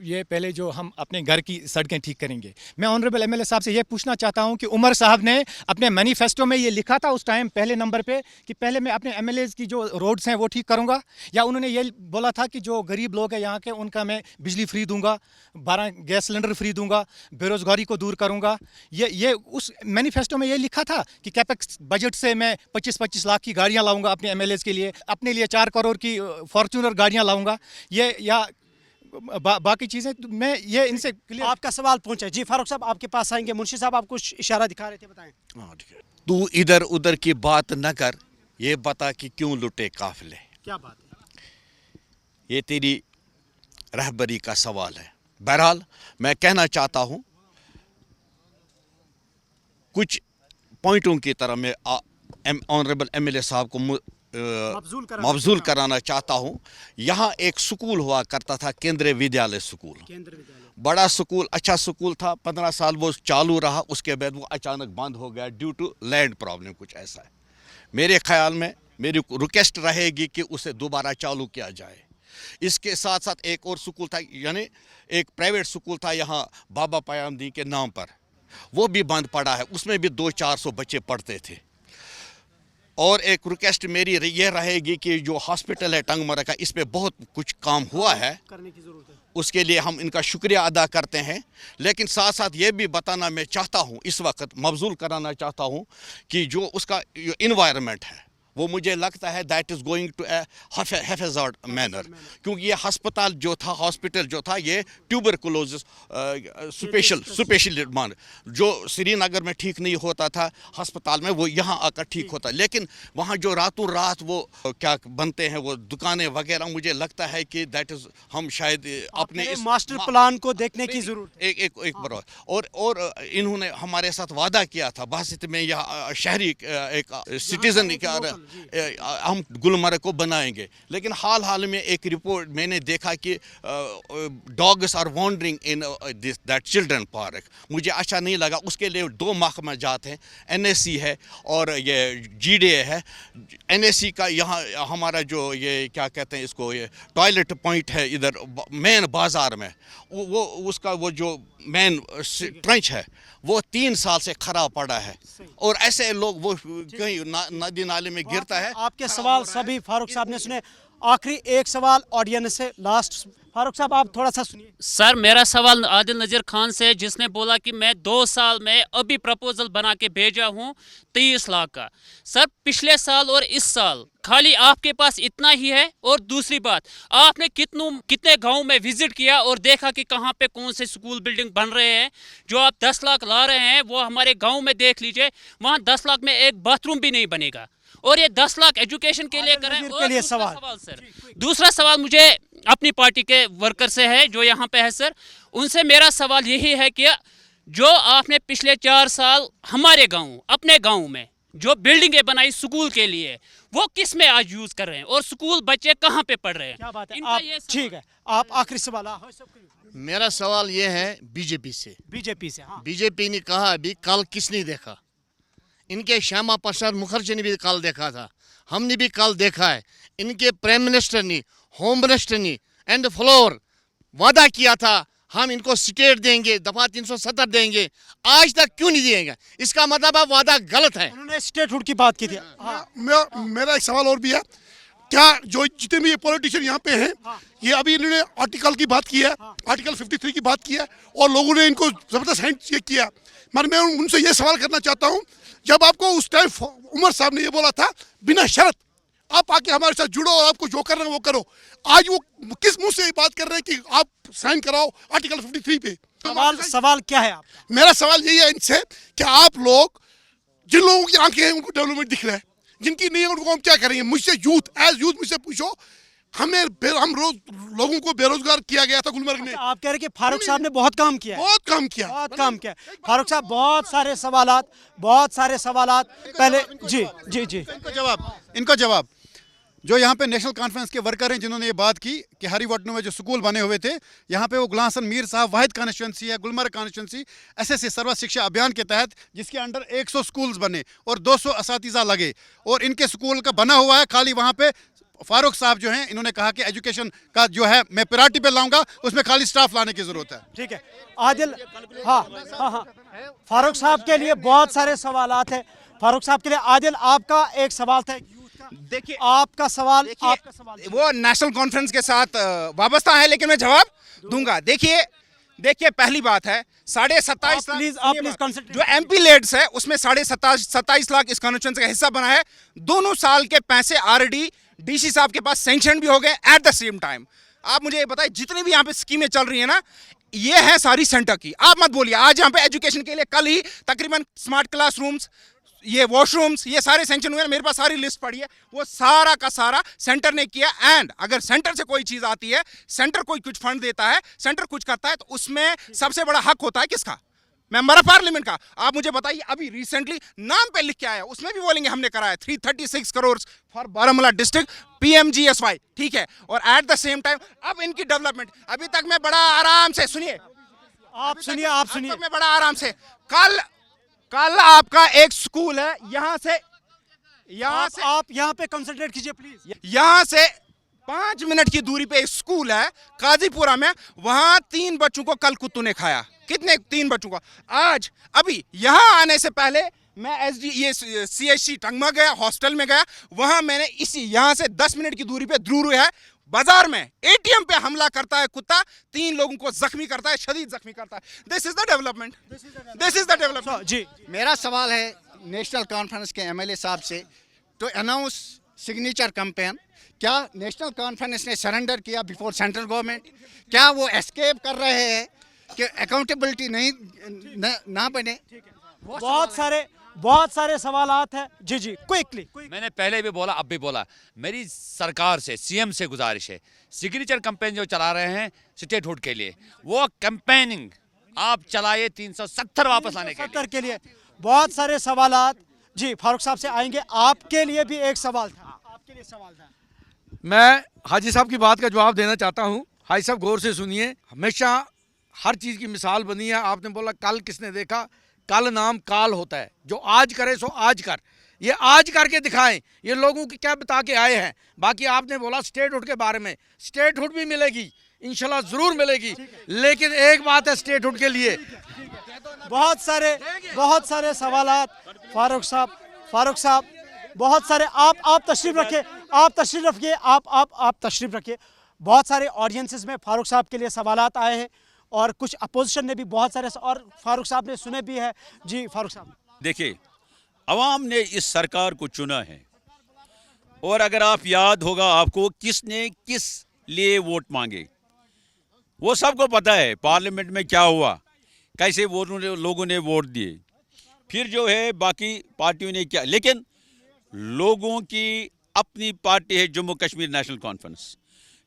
Speaker 8: ये पहले जो हम अपने घर की सड़कें ठीक करेंगे। मैं ऑनरेबल एमएलए साहब से ये पूछना चाहता हूं कि उमर साहब ने अपने मैनिफेस्टो में ये लिखा था उस टाइम पहले नंबर पे कि पहले मैं अपने एमएलएज की जो रोड्स हैं वो ठीक करूंगा, या उन्होंने ये बोला था कि जो गरीब लोग हैं यहाँ के उनका मैं बिजली फ्री दूंगा, 12 गैस सिलेंडर फ्री दूंगा, बेरोज़गारी को दूर करूँगा? ये उस मैनिफेस्टो में ये लिखा था कि कैपेक्स बजट से मैं 25-25 लाख की गाड़ियाँ लाऊंगा अपने एमएलएज के लिए, अपने लिए 4 करोड़ की फॉर्च्यूनर गाड़ियाँ लाऊंगा, ये या बाकी चीज़ें। तो मैं ये इनसे
Speaker 1: आपका सवाल पहुंचा। जी फारूक साहब आपके पास आएंगे। मुंशी साहब आप कुछ इशारा दिखा रहे थे, बताएं।
Speaker 4: तू इधर उधर की बात न कर, ये बता कि क्यों लुटे काफिले।
Speaker 1: क्या बात है?
Speaker 4: ये तेरी रहबरी का सवाल है। बहरहाल मैं कहना चाहता हूँ, कुछ पॉइंटों की तरह मैं ऑनरेबल एमएलए साहब को मबजूल कराना चाहता हूँ। यहाँ एक स्कूल हुआ करता था, केंद्रीय विद्यालय स्कूल, बड़ा स्कूल, अच्छा स्कूल था। 15 साल वो चालू रहा, उसके बाद वो अचानक बंद हो गया ड्यू टू लैंड प्रॉब्लम, कुछ ऐसा है। मेरे ख्याल में मेरी रिक्वेस्ट रहेगी कि उसे दोबारा चालू किया जाए। इसके साथ साथ एक और स्कूल था, यानी एक प्राइवेट स्कूल था यहाँ बाबा पयामदी के नाम पर, वो भी बंद पड़ा है, उसमें भी 200-400 बच्चे पढ़ते थे। और एक रिक्वेस्ट मेरी ये रहेगी कि जो हॉस्पिटल है टंगमर्ग का, इस पे बहुत कुछ काम हुआ है,
Speaker 1: करने की जरूरत है।
Speaker 4: उसके लिए हम इनका शुक्रिया अदा करते हैं। लेकिन साथ साथ ये भी बताना मैं चाहता हूँ, इस वक्त मबजूल कराना चाहता हूँ कि जो उसका इन्वायरमेंट है वो मुझे लगता है that is going to haphazard manner, क्योंकि ये हस्पताल जो था, हॉस्पिटल जो था, ये ट्यूबरकुलोसिस स्पेशल मान जो श्रीनगर में ठीक नहीं होता था हस्पताल में, वो यहाँ आकर ठीक होता। लेकिन वहाँ जो रातों रात वो क्या बनते हैं वो दुकानें वगैरह, मुझे लगता है कि दैट इज़ हम शायद अपने इस
Speaker 1: मास्टर प्लान को देखने की जरूरत।
Speaker 4: एक बराबर और इन्होंने हमारे साथ वादा किया था बासित में यह शहरी एक सिटीजन हम गुलमर्ग को बनाएंगे। लेकिन हाल में एक रिपोर्ट मैंने देखा कि dogs are wandering in that children park, मुझे अच्छा नहीं लगा। उसके लिए 2 महकमा जात हैं, NSC है और ये GDA है। NSC का यहाँ हमारा जो ये क्या कहते हैं इसको, ये टॉयलेट पॉइंट है इधर मेन बाज़ार में, वो उसका वो जो मेन ट्रेंच है वो 3 साल से खराब पड़ा है, और ऐसे लोग वो कहीं नदी नाले में गिरता है।
Speaker 1: आपके सवाल सभी फारूक साहब ने सुने। आखिरी एक सवाल ऑडियंस से, लास्ट फारूक साहब आप थोड़ा सा सुनिए।
Speaker 10: सर मेरा सवाल आदिल नज़ीर खान से, जिसने बोला कि मैं 2 साल में अभी प्रपोजल बना के भेजा हूँ 23 लाख का। सर पिछले साल और इस साल खाली आपके पास इतना ही है? और दूसरी बात, आपने कितने गांव में विजिट किया और देखा कि कहाँ पे कौन से स्कूल बिल्डिंग बन रहे हैं? जो आप 10 लाख ला रहे हैं वो हमारे गांव में देख लीजिए, वहाँ 10 लाख में एक बाथरूम भी नहीं बनेगा, और ये 10 लाख एजुकेशन के लिए करें। और
Speaker 1: लिए
Speaker 10: दूसरा
Speaker 1: सवाल
Speaker 10: सर, दूसरा सवाल मुझे अपनी पार्टी के वर्कर से है जो यहाँ पे है सर, उनसे मेरा सवाल यही है कि जो आपने पिछले 4 साल हमारे गाँव, अपने गाँव में जो बिल्डिंगें बनाई स्कूल के लिए, वो किस में आज यूज कर रहे हैं, और स्कूल बच्चे कहाँ पे पढ़ रहे हैं?
Speaker 1: क्या बात है,
Speaker 10: इनका
Speaker 1: आप
Speaker 10: ये सवाल
Speaker 1: ठीक है, आप आखिरी सवाल।
Speaker 14: मेरा सवाल ये है बीजेपी से।
Speaker 1: बीजेपी से, हाँ।
Speaker 14: बीजेपी ने कहा अभी कल किसने देखा? इनके श्यामा प्रसाद मुखर्जी ने भी कल देखा था, हमने भी कल देखा है। इनके प्राइम मिनिस्टर ने, होम मिनिस्टर ने एंड फ्लोर वादा किया था हम इनको स्टेट देंगे, दफा 370 देंगे, आज तक क्यों नहीं दिएगा? इसका मतलब है वादा गलत है।
Speaker 1: उन्होंने स्टेटहुड की बात की थी।
Speaker 15: मेरा एक सवाल और भी है, क्या जो जितने भी ये पॉलिटिशियन यहाँ पे हैं, ये अभी इन्होंने आर्टिकल की बात की है, आर्टिकल 53 की बात की है, और लोगों ने इनको जबरदस्त हैंड चेक किया। मगर मैं उनसे ये सवाल करना चाहता हूँ, जब आपको उस टाइम उमर साहब ने ये बोला था बिना शर्त आप आके हमारे साथ जुड़ो और आपको जो करना है वो करो, आज वो किस मुंह से ये बात कर रहे हैं कि आप साइन कराओ आर्टिकल 53 पे?
Speaker 1: सवाल क्या है आपका?
Speaker 15: मेरा सवाल यही है इनसे कि आप लोग, जिन लोगों की आंखें हैं उनको डेवलपमेंट दिख रहा है, जिनकी नहीं है उनको हम क्या करेंगे? मुझसे यूथ, एज यूथ मुझसे पूछो, हम रोज लोगों को बेरोजगार किया गया था गुलमर्ग में।
Speaker 1: आप कह रहे हैं कि फारूक साहब ने बहुत काम किया है।
Speaker 15: बहुत काम किया,
Speaker 1: बहुत काम किया। फारूक साहब बहुत सारे सवालात पहले जी
Speaker 3: इनको जवाब जो यहाँ पे नेशनल कॉन्फ्रेंस के वर्कर हैं जिन्होंने ये बात की कि हरिवटनू में जो स्कूल बने हुए थे, यहाँ पे वो गुलाम हसन मीर साहब वाहिद कॉन्स्टिट्यूंसी है, गुलमर्ग कॉन्स्टिट्यूंसी SSC सर्व शिक्षा अभियान के तहत, जिसके अंडर 100 स्कूल्स बने और 200 असातिज़ा लगे, और इनके स्कूल का बना हुआ है खाली। वहाँ पे फारूक साहब जो हैं इन्होंने कहा कि एजुकेशन का जो है मैं प्रायोरिटी पे लाऊंगा, उसमें खाली स्टाफ लाने की जरूरत है।
Speaker 1: ठीक है आदिल, हाँ फारूक साहब के लिए बहुत सारे सवालात हैं। फारूक साहब के लिए आदिल आपका एक सवाल था।
Speaker 5: देखिए
Speaker 1: आपका सवाल
Speaker 5: वो नेशनल कॉन्फ्रेंस के साथ वाबस्ता है, लेकिन मैं जवाब दूंगा। देखिए पहली बात है 27.5 जो MP लेड्स है उसमें 27.5 लाख इस कॉन्स्टिट्यूंसी का हिस्सा बना है। दोनों साल के पैसे ऑलरेडी DC साहब के पास सैंक्शन भी हो गए। एट द सेम टाइम आप मुझे ये बताइए, जितनी भी यहाँ पे स्कीमें चल रही है ना, ये है सारी सेंटर की। आप मत बोलिए, आज यहाँ पे एजुकेशन के लिए कल ही तकरीबन स्मार्ट क्लासरूम्स, ये वॉशरूम्स, ये सारे सैंक्शन हुए। मेरे पास सारी लिस्ट पड़ी है, वो सारा का सारा सेंटर ने किया। एंड अगर सेंटर से कोई चीज़ आती है, सेंटर कोई कुछ फंड देता है, सेंटर कुछ करता है, तो उसमें सबसे बड़ा हक होता है किसका? मेंबर ऑफ पार्लियामेंट का। आप मुझे बताइए, अभी रिसेंटली नाम पे लिख के आया, उसमें भी बोलेंगे हमने कराया 336 crore for Baramulla district PMGSY, ठीक है। और एट द सेम टाइम अब इनकी डेवलपमेंट, अभी तक मैं बड़ा आराम से, सुनिए मैं बड़ा आराम से, कल आपका एक स्कूल है, यहाँ से
Speaker 1: आप यहाँ पे कंसंट्रेट कीजिए प्लीज।
Speaker 5: यहाँ से 5 मिनट की दूरी पे एक स्कूल है काजीपुरा में, वहाँ 3 बच्चों को कल कुत्तों ने खाया। कितने 3 बच्चों का। आज अभी यहाँ आने से पहले मैं CHC टंगमा गया, हॉस्टल में गया, वहाँ मैंने यहाँ से 10 मिनट की दूरी पे ध्रुव है, बाजार में ATM पे हमला करता है कुत्ता, 3 लोगों को जख्मी करता है, शदीद जख्मी करता है। This is the development, this is the development.
Speaker 1: जी,
Speaker 11: मेरा सवाल है नेशनल कॉन्फ्रेंस के MLA साहब से, टू अनाउंस सिग्नेचर कैंपेन, क्या नेशनल कॉन्फ्रेंस ने सरेंडर किया बिफोर सेंट्रल गवर्नमेंट? क्या वो एस्केप कर रहे हैं कि अकाउंटेबिलिटी ना बने?
Speaker 1: बहुत सारे सवालात हैं। जी जी, क्विकली।
Speaker 7: मैंने पहले भी बोला, अब भी बोला, मेरी सरकार से, CM से गुजारिश है, सिग्नेचर कैंपेन जो चला रहे हैं स्टेटहुड के लिए, वो कैंपेनिंग आप चलाइए 370 वापस लाने के लिए।
Speaker 1: बहुत सारे सवालात। जी, फारूक साहब से आएंगे। आपके लिए भी एक सवाल था।
Speaker 6: मैं हाजी साहब की बात का जवाब देना चाहता हूँ। हाजी साहब गौर से सुनिए, हमेशा हर चीज़ की मिसाल बनी है। आपने बोला कल किसने देखा, कल नाम काल होता है, जो आज करे सो आज कर, ये आज करके दिखाएं। ये लोगों की क्या बता के आए हैं। बाकी आपने बोला स्टेटहुड के बारे में, स्टेटहुड भी मिलेगी इंशाल्लाह, ज़रूर मिलेगी, लेकिन एक बात है स्टेटहुड के लिए।
Speaker 1: बहुत सारे सवालात। फारूक साहब बहुत सारे। आप तशरीफ रखिए, आप तशरीफ रखिए। बहुत सारे ऑडियंसेस में फारूक साहब के लिए सवालात आए हैं और कुछ अपोजिशन ने भी बहुत सारे, और फारूक साहब ने सुने भी है। जी फारूक साहब।
Speaker 2: देखिए, अवाम ने इस सरकार को चुना है, और अगर आप याद होगा आपको किसने किस लिए वोट मांगे, वो सबको पता है। पार्लियामेंट में क्या हुआ, कैसे लोगों ने वोट दिए, फिर जो है बाकी पार्टियों ने क्या। लेकिन लोगों की अपनी पार्टी है Jammu Kashmir national conference.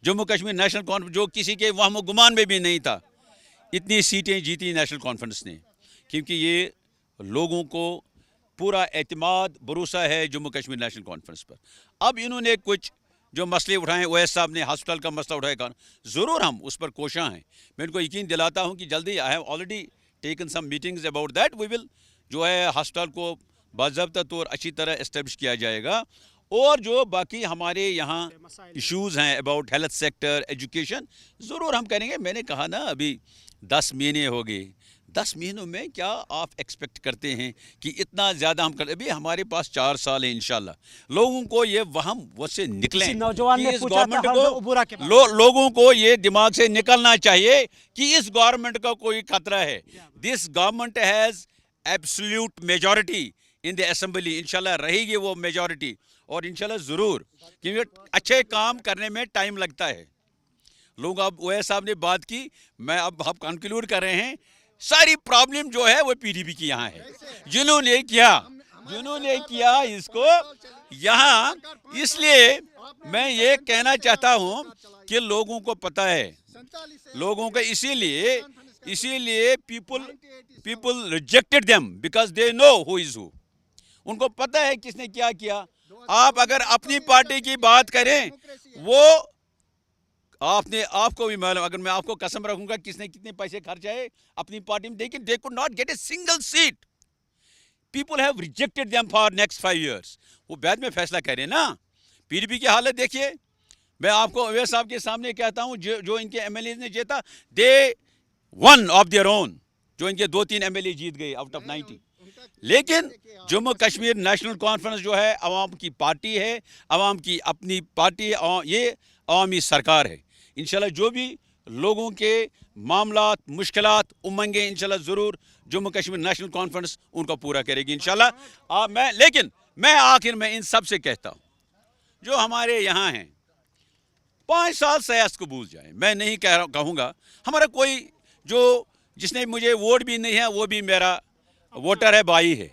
Speaker 2: Jammu Kashmir national conference जो किसी के वहम गुमान में भी नहीं था, इतनी सीटें जीती नेशनल कॉन्फ्रेंस ने, क्योंकि ये लोगों को पूरा एतमाद भरोसा है जम्मू कश्मीर नेशनल कॉन्फ्रेंस पर। अब इन्होंने कुछ जो मसले उठाए, ओवैस साहब ने हॉस्पिटल का मसला उठाया, ज़रूर हम उस पर कोशां हैं। मैं इनको यकीन दिलाता हूं कि जल्दी, I have already taken some meetings about that, we will जो है हॉस्पिटल को बाज़ाब्ता तौर अच्छी तरह इस्टेब्लिश किया जाएगा। और जो बाकी हमारे यहाँ इश्यूज़ हैं अबाउट हेल्थ सेक्टर, एजुकेशन, ज़रूर हम करेंगे। मैंने कहा ना, अभी 10 महीने हो गए, 10 महीनों में क्या आप एक्सपेक्ट करते हैं कि इतना ज़्यादा हम कर। अभी हमारे पास 4 साल है, इंशाल्लाह लोगों को ये वहम वो से निकलें।
Speaker 1: नौजवान ने पूछा
Speaker 2: गवर्नमेंट को लोगों को ये दिमाग से निकलना चाहिए कि इस गवर्नमेंट का कोई खतरा है। This government has absolute majority in the assembly, इंशाल्लाह रहेगी वो मेजॉरिटी, और इंशाल्लाह ज़रूर, क्योंकि अच्छे काम करने में टाइम लगता है। लोग, अब ओवैस साहब ने बात की, मैं अब हम कंक्लूड कर रहे हैं, सारी प्रॉब्लम जो है वो PDP की यहाँ है, जिन्होंने किया इसको यहाँ। इसलिए मैं ये कहना चाहता हूँ कि लोगों को पता है, लोगों को इसीलिए people rejected them because they know who is who. उनको पता है किसने क्या किया। आप अगर अपनी पार्टी की बात करें, वो आपको भी मालूम, अगर मैं आपको कसम रखूंगा किसने कितने पैसे खर्चाए अपनी पार्टी में, देखिए they could not gate a single seat. People have rejected them for next 5 years। वो बाद में फैसला करें ना। PDP की हालत देखिए। मैं आपको ओवैस साहब के सामने कहता हूं, जो इनके MLA ने जीता, दे वन ऑफ देयर ओन, जो इनके 2-3 MLA जीत गए आउट ऑफ 90। लेकिन जम्मू कश्मीर नेशनल कॉन्फ्रेंस जो है अवाम की पार्टी है, अवाम की अपनी पार्टी है, ये अवामी सरकार है। इंशाल्लाह जो भी लोगों के मामलात, मुश्किलात, उमंगें, इंशाल्लाह ज़रूर जम्मू कश्मीर नेशनल कॉन्फ्रेंस उनको पूरा करेगी इंशाल्लाह। लेकिन मैं आखिर में इन सब से कहता हूँ, जो हमारे यहाँ हैं, 5 साल सयास को भूल जाए। मैं नहीं कहूँगा, हमारा कोई जिसने मुझे वोट भी नहीं है, वो भी मेरा वोटर है, भाई है,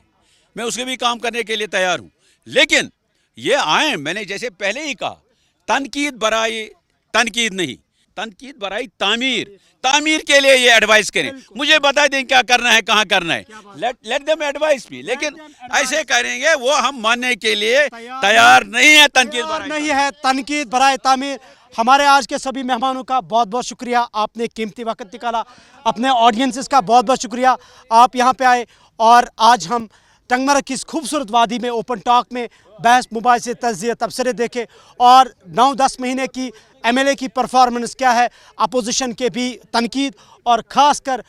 Speaker 2: मैं उसके भी काम करने के लिए तैयार हूँ। लेकिन ये आए, मैंने जैसे पहले ही कहा, तनकीद बराई तनकीद नहीं, तनकीद बराई तामीर के लिए ये एडवाइस करें। मुझे बता दें क्या करना है, कहाँ करना है, लेट देम एडवाइस भी। लेकिन ऐसे करेंगे वो हम मानने के लिए तैयार नहीं है।
Speaker 1: तनकीद बराई तामीर। हमारे आज के सभी मेहमानों का बहुत बहुत शुक्रिया, आपने कीमती वक्त निकाला। अपने ऑडियंसेस का बहुत बहुत शुक्रिया, आप यहाँ पे आए। और आज हम टंगमरग की इस खूबसूरत वादी में ओपन टॉक में बहस, मुबाहिसे, तज्ज़िया, तबसरे देखे, और 9-10 महीने की MLA की परफॉर्मेंस क्या है, अपोजिशन के भी तनकीद, और ख़ास कर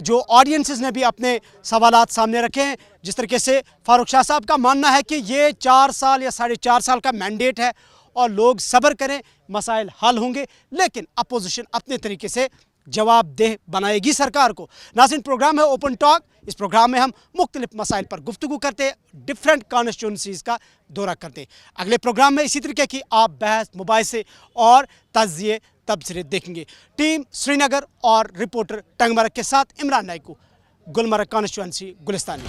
Speaker 1: जो ऑडियंसेस ने भी अपने सवालात सामने रखे हैं। जिस तरीके से फारूक शाह साहब का मानना है कि ये 4 साल या 4.5 साल का मैंडेट है और लोग सब्र करें, मसाइल हल होंगे, लेकिन अपोजिशन अपने तरीके से जवाबदेह बनाएगी सरकार को। नाज़रीन, प्रोग्राम है ओपन टॉक। इस प्रोग्राम में हम मुख्तलिफ मसाइल पर गुफ्तगू करते हैं, डिफरेंट कॉन्स्टिट्यूंसीज़ का दौरा करते हैं। अगले प्रोग्राम में इसी तरीके की आप बहस, मुबाहिसे और तज्ज़िये तबसरे देखेंगे। टीम श्रीनगर और रिपोर्टर टंगमरग के साथ इमरान नाइकू, गुलमर्ग कॉन्स्टिट्यूंसी, गुलिस्तान।